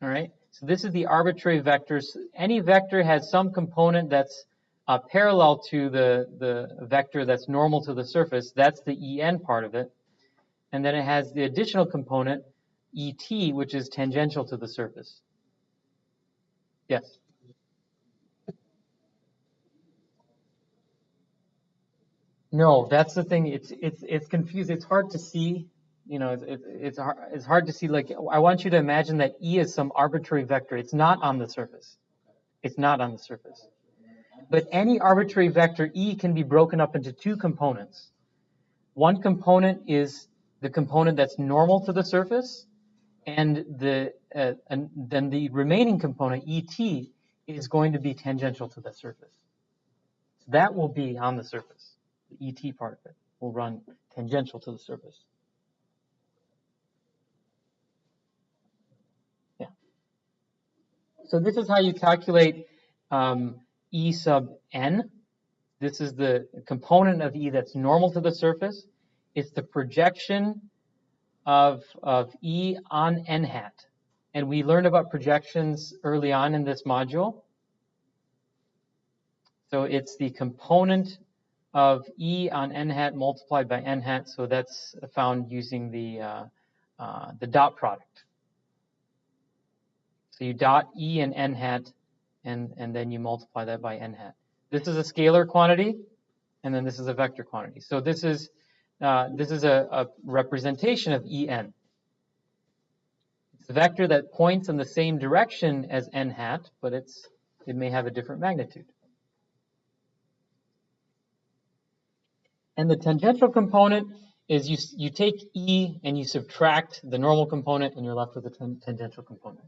All right, so this is the arbitrary vectors. Any vector has some component that's parallel to the vector that's normal to the surface. That's the En part of it. And then it has the additional component, Et, which is tangential to the surface. Yes? No, that's the thing. It's confused. It's hard to see. You know, it's hard to see. Like, I want you to imagine that E is some arbitrary vector. It's not on the surface. It's not on the surface. But any arbitrary vector E can be broken up into two components. One component is the component that's normal to the surface, and then the remaining component, Et, is going to be tangential to the surface. So that will be on the surface. The Et part of it will run tangential to the surface. Yeah. So this is how you calculate E sub n. This is the component of E that's normal to the surface. It's the projection of E on n hat. And we learned about projections early on in this module. So it's the component of E on n hat multiplied by n hat. So that's found using the dot product. So you dot E and n hat, and then you multiply that by n hat. This is a scalar quantity, and then this is a vector quantity. So this is a representation of En. It's a vector that points in the same direction as n hat, but it may have a different magnitude. And the tangential component is you take E and you subtract the normal component, and you're left with the tangential component.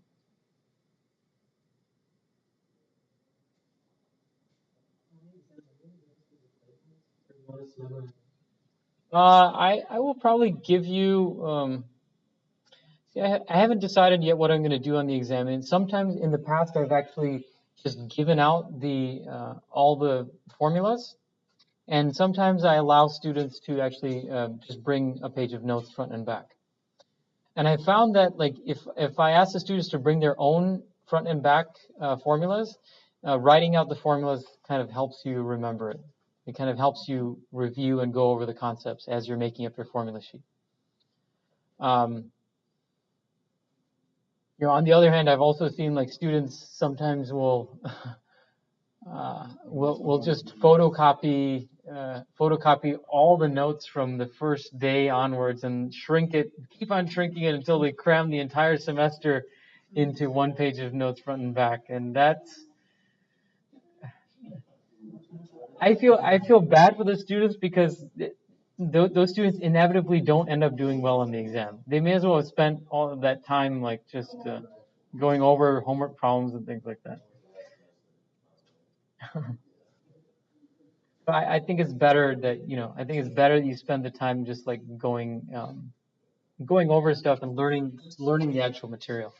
I will probably give you. I haven't decided yet what I'm going to do on the exam. And sometimes in the past, I've actually just given out all the formulas. And sometimes I allow students to actually just bring a page of notes front and back. And I found that, like, if I ask the students to bring their own front and back formulas, writing out the formulas kind of helps you remember it. It kind of helps you review and go over the concepts as you're making up your formula sheet. On the other hand, I've also seen, like, students sometimes will just photocopy all the notes from the first day onwards and keep on shrinking it until they cram the entire semester into one page of notes front and back. And I feel bad for the students because those students inevitably don't end up doing well on the exam. They may as well have spent all of that time like just going over homework problems and things like that. But I think it's better that you spend the time just like going over stuff and learning the actual material.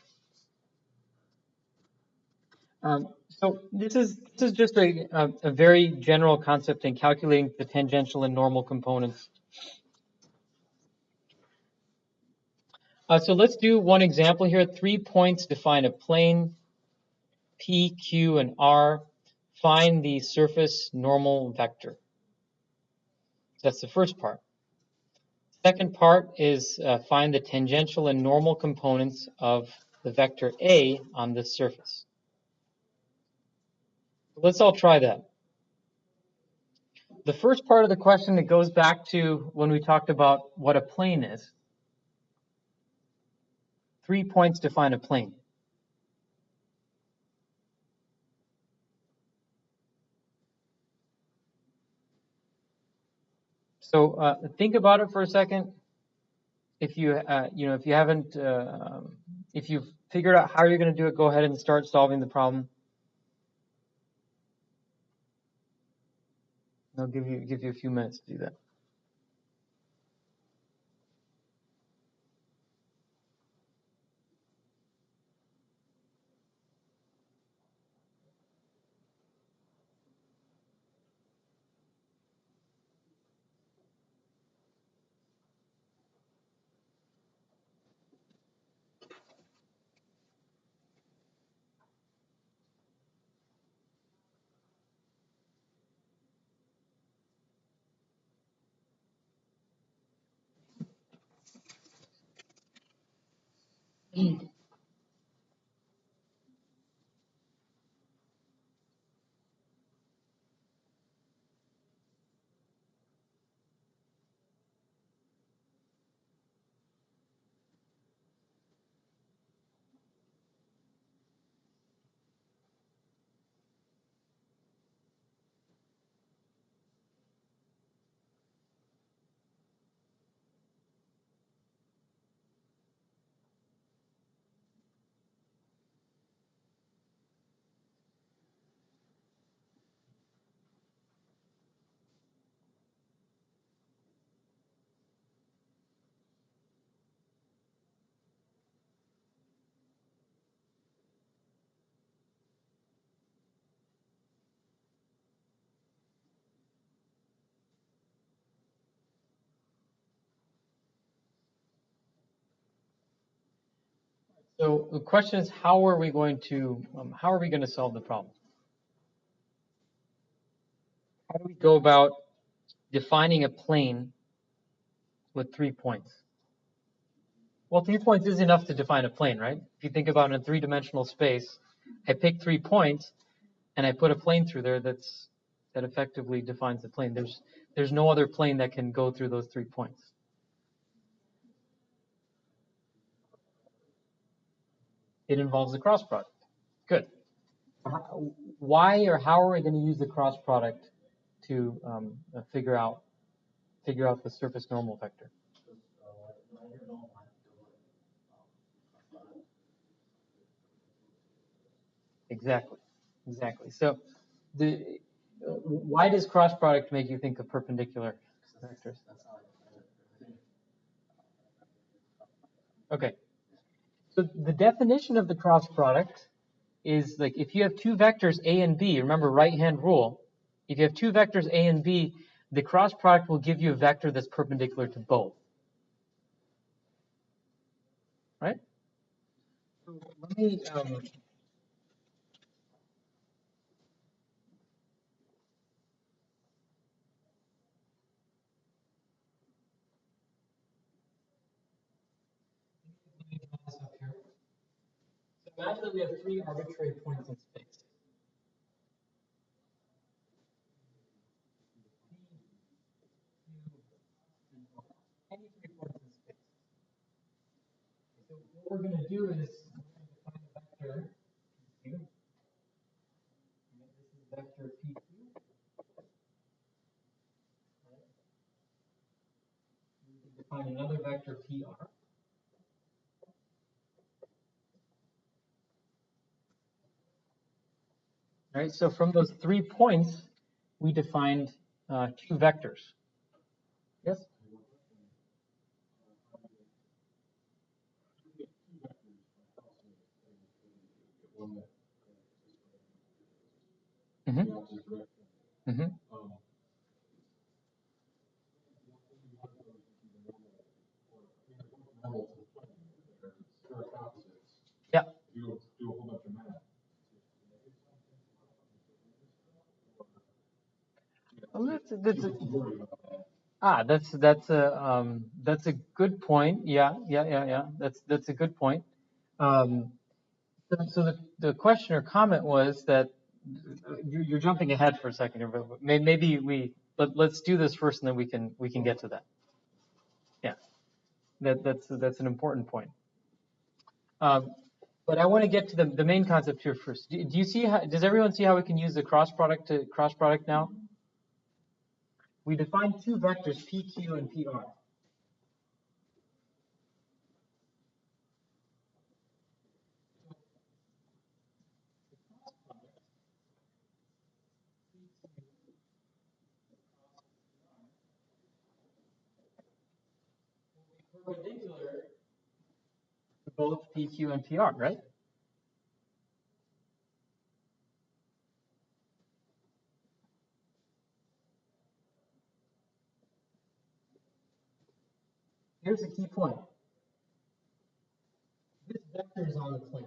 So this is just a very general concept in calculating the tangential and normal components. So let's do one example here. 3 points define a plane, P, Q, and R. Find the surface normal vector. That's the first part. Second part is find the tangential and normal components of the vector A on this surface. Let's all try that. The first part of the question, it goes back to when we talked about what a plane is. 3 points define a plane. So think about it for a second. If you if you haven't if you've figured out how you're going to do it, go ahead and start solving the problem. I'll give you a few minutes to do that. So the question is, how are we going to solve the problem? How do we go about defining a plane with 3 points? Well, 3 points is enough to define a plane, right? If you think about it in a three-dimensional space, I pick 3 points and I put a plane through there that effectively defines the plane. There's no other plane that can go through those 3 points. It involves the cross product. Good. Why or how are we going to use the cross product to figure out the surface normal vector? Exactly. So why does cross product make you think of perpendicular vectors? Okay. So the definition of the cross product is like if you have two vectors A and B, remember right-hand rule, if you have two vectors A and B, the cross product will give you a vector that's perpendicular to both. Right? So let me So imagine that we have 3 arbitrary points in space. Any 3 points in space. So what we're going to do is define a vector P2. This is vector P2. We can define another vector PR. All right, so from those 3 points, we defined 2 vectors. Yes? Mm-hmm. Mm-hmm. Yeah. Do a whole bunch of math. Well, that's a good point. Yeah. That's a good point. So the question or comment was that you're jumping ahead for a second here, but maybe let's do this first, and then we can get to that. Yeah, that's an important point. But I want to get to the main concept here first. Do you see does everyone see how we can use the cross product now? we define two vectors, PQ and PR. Perpendicular to both PQ and PR, right? Here's the key point. This vector is on the plane.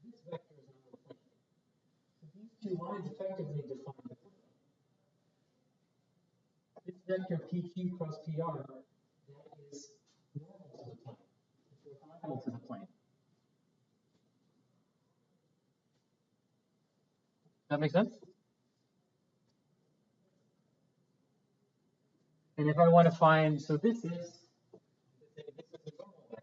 This vector is on the plane. So these two lines effectively define the plane. This vector PQ cross PR, that is normal to the plane. It's orthogonal to the plane. Does that make sense? And if I want to find, so this is the normal vector.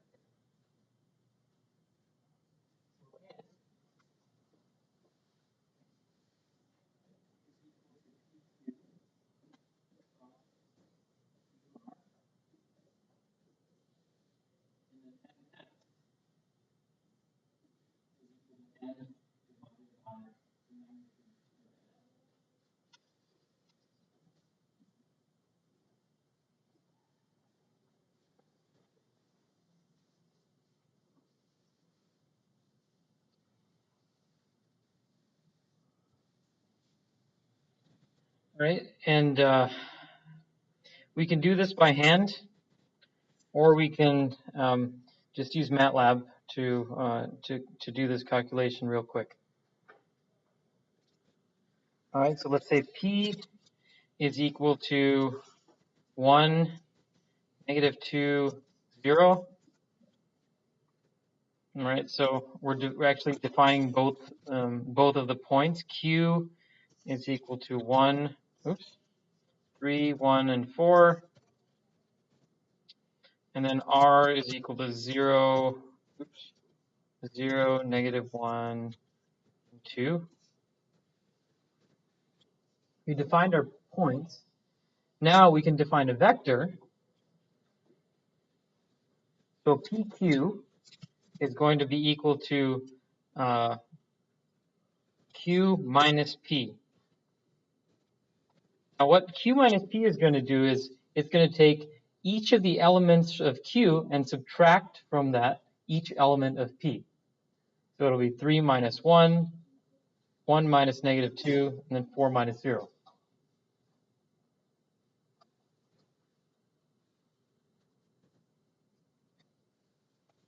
Right, and we can do this by hand, or we can just use MATLAB to do this calculation real quick. All right, so let's say P is equal to 1, -2, 0. All right, so we're actually defining both of the points. Q is equal to 1, 3, 1, and 4. And then R is equal to 0, 0, -1, 2. We defined our points. Now we can define a vector. So PQ is going to be equal to Q minus P. Now what Q minus P is going to do is it's going to take each of the elements of Q and subtract from that each element of P. So it'll be 3 minus 1, 1 minus -2, and then 4 minus 0.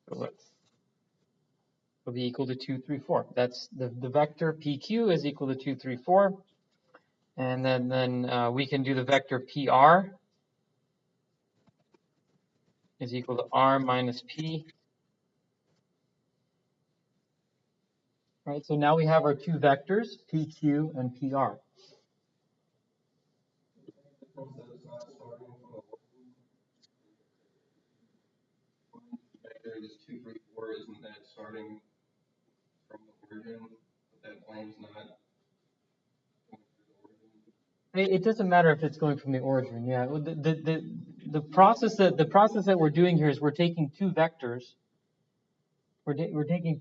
So will be equal to 2, 3, 4. That's the vector PQ is equal to 2, 3, 4. And then we can do the vector PR is equal to R minus P. Right, so now we have our two vectors, PQ and PR. Vector is 2, 3, 4, isn't that starting from the origin? But that plane's not going through the origin? It doesn't matter if it's going from the origin. Yeah, the process that we're doing here is we're taking two vectors. We're taking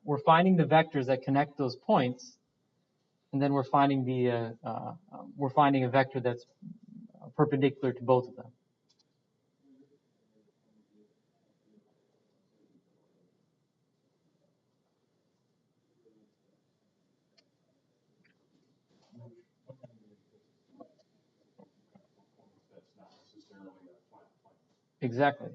we're finding the vectors that connect those points, and then we're finding a vector that's perpendicular to both of them. Exactly.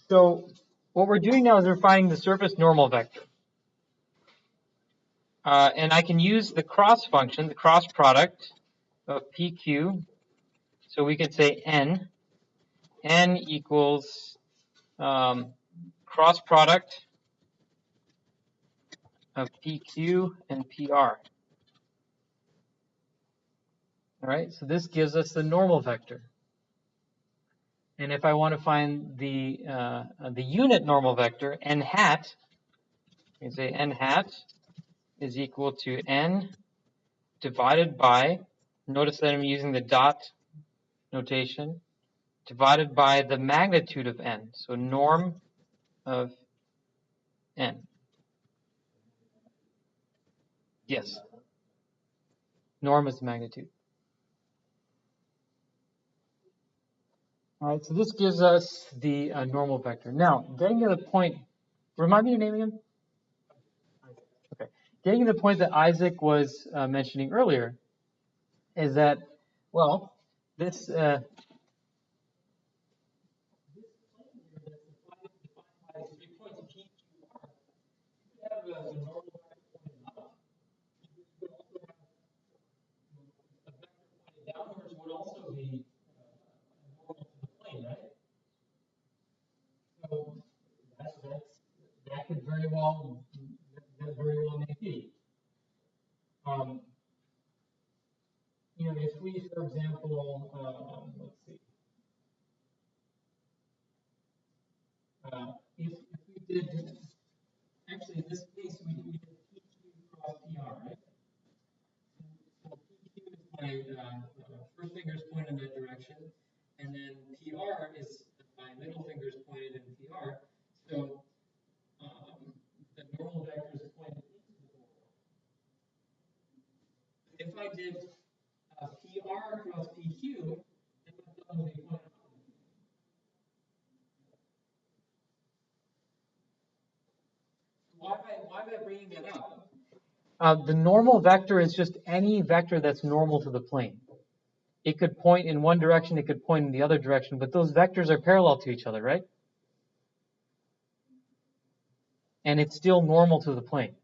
So what we're doing now is we're finding the surface normal vector. And I can use the cross function, the cross product of PQ. So we could say N equals cross product of PQ and PR. All right, so this gives us the normal vector. And if I want to find the unit normal vector, n hat, we say n hat is equal to n divided by, notice that I'm using the dot notation, divided by the magnitude of n, so norm of n. Yes, norm is the magnitude. All right, so this gives us the normal vector. Now, getting to the point, remind me your name again? Okay. Getting to the point that Isaac was mentioning earlier is that, well, this downwards would also be normal to the plane, right? So that could very well may be. You know, if we, for example, let's see, if we did, actually in this case we did PQ cross PR, right? So PQ is my first finger's pointed in that direction, and then PR is my middle finger's pointed in PR. So the normal vector is pointed into the normal. If I did PR cross PQ, then my thumb would be pointed up. Why am I bringing that up? The normal vector is just any vector that's normal to the plane. It could point in one direction, it could point in the other direction, but those vectors are parallel to each other, right? And it's still normal to the plane.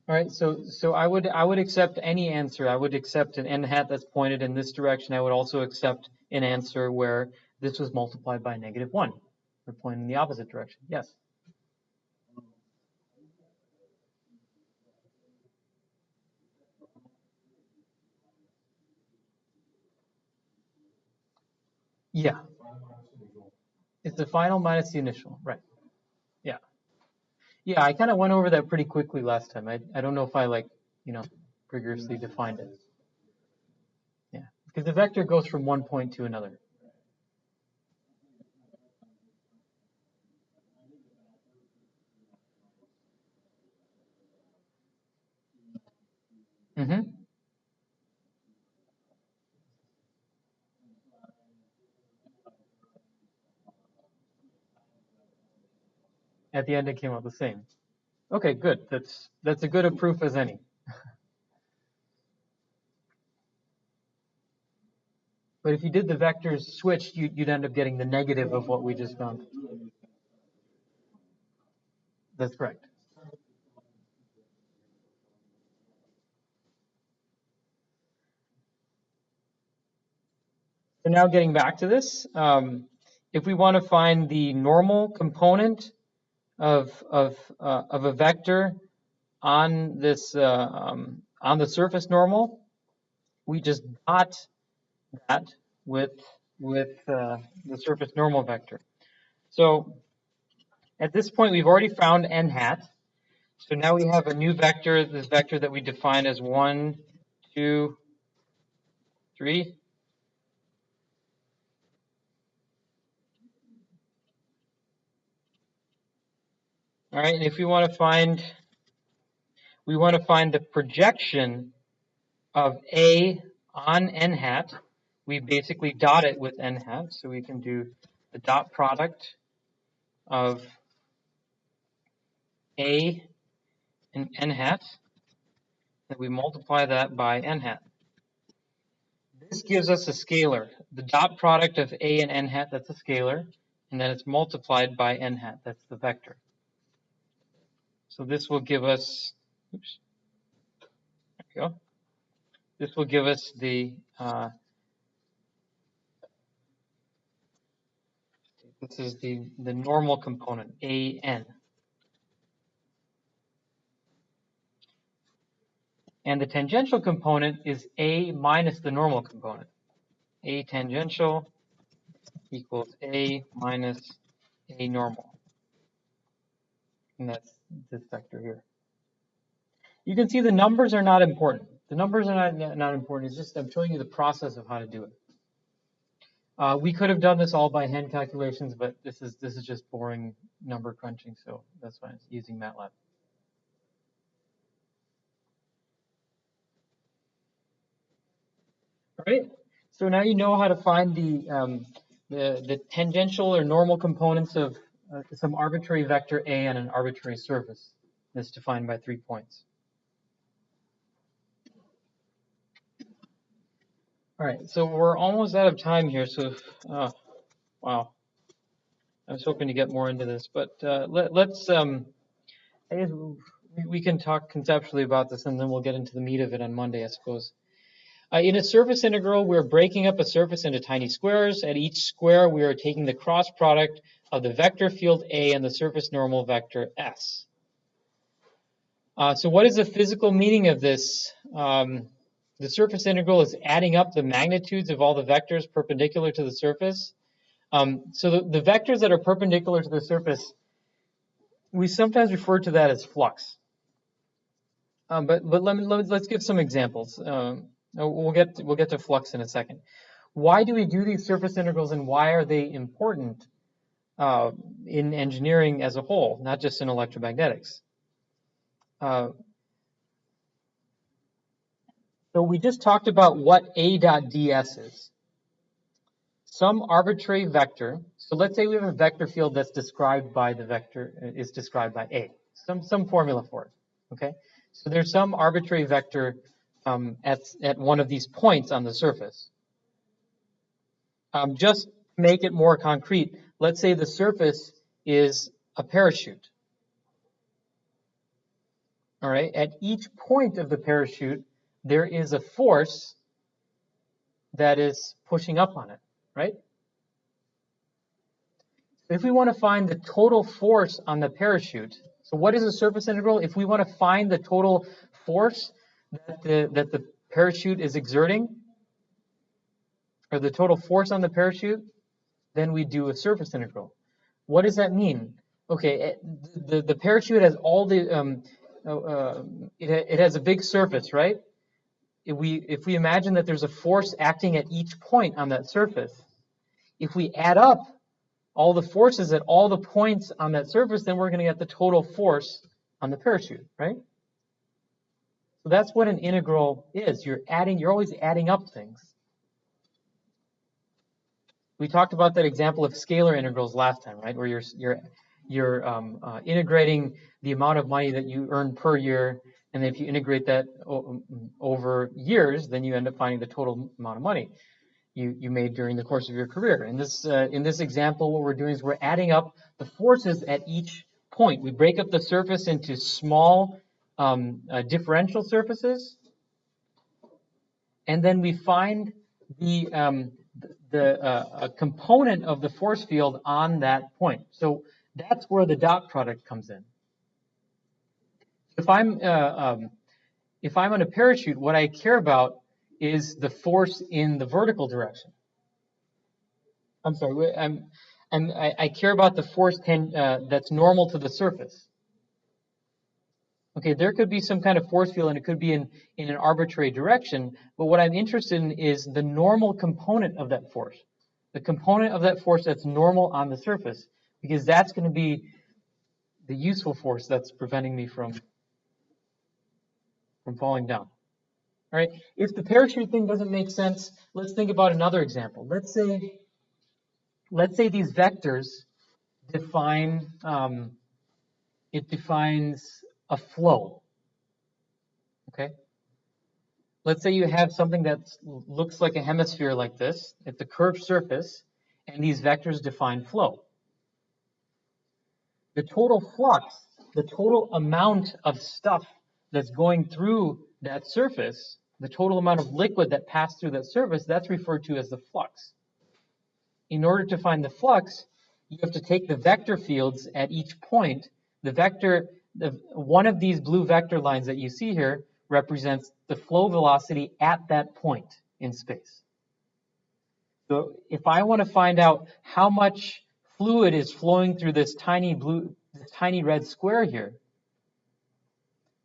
All right, so I would accept any answer. I would accept an n hat that's pointed in this direction. I would also accept an answer where this was multiplied by -1, or pointing in the opposite direction. Yes. Yeah. It's the final minus the initial, right? Yeah. Yeah, I kind of went over that pretty quickly last time. I don't know if I rigorously defined it. Yeah, because the vector goes from one point to another. Mm-hmm. At the end, it came out the same. Okay, good. That's a good a proof as any. But if you did the vectors switched, you'd end up getting the negative of what we just found. That's correct. So now getting back to this, if we want to find the normal component of a vector on this on the surface normal, we just dot that with the surface normal vector. So at this point, we've already found n hat. So now we have a new vector, this vector that we define as 1, 2, 3. All right, and if we want to find the projection of A on n hat, we basically dot it with n hat. So we can do the dot product of A and n hat, and we multiply that by n hat. This gives us a scalar. The dot product of A and n hat, that's a scalar, and then it's multiplied by n hat, that's the vector. So this will give us, oops, there we go. This will give us the This is the normal component, AN. And the tangential component is A minus the normal component. A tangential equals A minus A normal. And that's this vector here. You can see the numbers are not important. The numbers are not important. It's just I'm showing you the process of how to do it. We could have done this all by hand calculations, but this is just boring number crunching, so that's why I'm using MATLAB. All right. So now you know how to find the tangential or normal components of some arbitrary vector A on an arbitrary surface that's defined by 3 points. All right, so we're almost out of time here. So, wow, I was hoping to get more into this, but let's. I guess we can talk conceptually about this, and then we'll get into the meat of it on Monday, I suppose. In a surface integral, we're breaking up a surface into tiny squares. At each square, we are taking the cross product of the vector field A and the surface normal vector S. So what is the physical meaning of this? The surface integral is adding up the magnitudes of all the vectors perpendicular to the surface. So the vectors that are perpendicular to the surface, we sometimes refer to that as flux. But let's give some examples. We'll get to flux in a second. Why do we do these surface integrals, and why are they important in engineering as a whole, not just in electromagnetics? So we just talked about what A dot ds is. Some arbitrary vector. So let's say we have a vector field that's described by the vector is described by A. Some formula for it. Okay. So there's some arbitrary vector at one of these points on the surface. Just to make it more concrete, let's say the surface is a parachute. All right. At each point of the parachute, there is a force that is pushing up on it, right? If we want to find the total force on the parachute, so what is a surface integral? If we want to find the total force that the parachute is exerting, or the total force on the parachute, then we do a surface integral. What does that mean? Okay, the parachute has all the it has a big surface, right? If we imagine that there's a force acting at each point on that surface, if we add up all the forces at all the points on that surface, then we're going to get the total force on the parachute, right? So that's what an integral is. You're always adding up things. We talked about that example of scalar integrals last time, right? Where you're integrating the amount of money that you earn per year, and if you integrate that over years, then you end up finding the total amount of money you made during the course of your career. In this example, what we're doing is we're adding up the forces at each point. We break up the surface into small differential surfaces, and then we find a component of the force field on that point. So that's where the dot product comes in. If I'm on a parachute, what I care about is the force in the vertical direction. I'm sorry, I care about the force that's normal to the surface. Okay, there could be some kind of force field, and it could be in an arbitrary direction, but what I'm interested in is the normal component of that force. The component of that force that's normal on the surface, because that's going to be the useful force that's preventing me from falling down. All right, if the parachute thing doesn't make sense, let's think about another example. Let's say these vectors define, it defines a flow, okay? Let's say you have something that looks like a hemisphere like this. It's a curved surface, and these vectors define flow. The total flux, the total amount of stuff that's going through that surface, the total amount of liquid that passed through that surface, that's referred to as the flux. In order to find the flux, you have to take the vector fields at each point. One of these blue vector lines that you see here represents the flow velocity at that point in space. So if I want to find out how much fluid is flowing through this tiny red square here,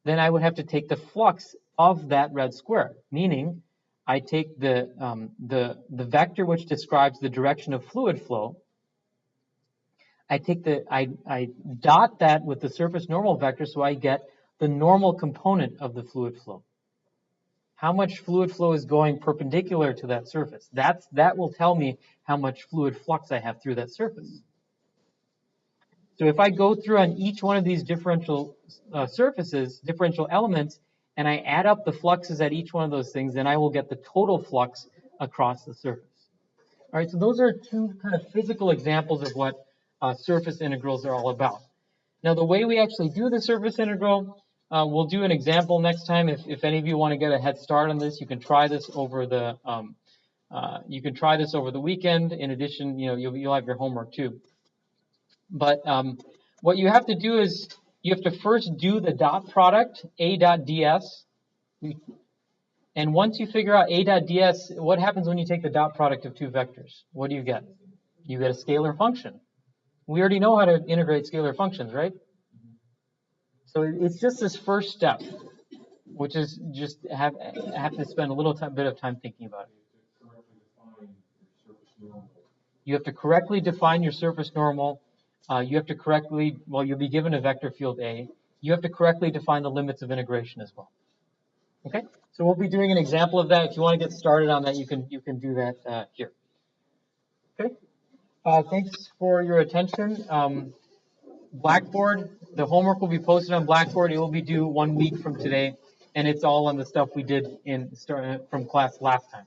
then I would have to take the flux of that red square, meaning I take the vector which describes the direction of fluid flow. I dot that with the surface normal vector, so I get the normal component of the fluid flow. How much fluid flow is going perpendicular to that surface? That will tell me how much fluid flux I have through that surface. So if I go through on each one of these differential surfaces, differential elements, and I add up the fluxes at each one of those things, then I will get the total flux across the surface. All right, so those are two kind of physical examples of what surface integrals are all about. Now, the way we actually do the surface integral, we'll do an example next time. If any of you want to get a head start on this, you can try this over the weekend. In addition, you'll have your homework too. But what you have to do is you have to first do the dot product, A dot ds. And once you figure out A dot ds, what happens when you take the dot product of two vectors? What do you get? You get a scalar function. We already know how to integrate scalar functions, right? So it's just this first step, which is just have to spend a little bit of time thinking about it. You have to correctly define your surface normal. You have to you'll be given a vector field A. You have to correctly define the limits of integration as well. Okay, so we'll be doing an example of that. If you want to get started on that, you can do that here. Okay, thanks for your attention. Blackboard, the homework will be posted on Blackboard. It will be due 1 week from today, and it's all on the stuff we did from class last time.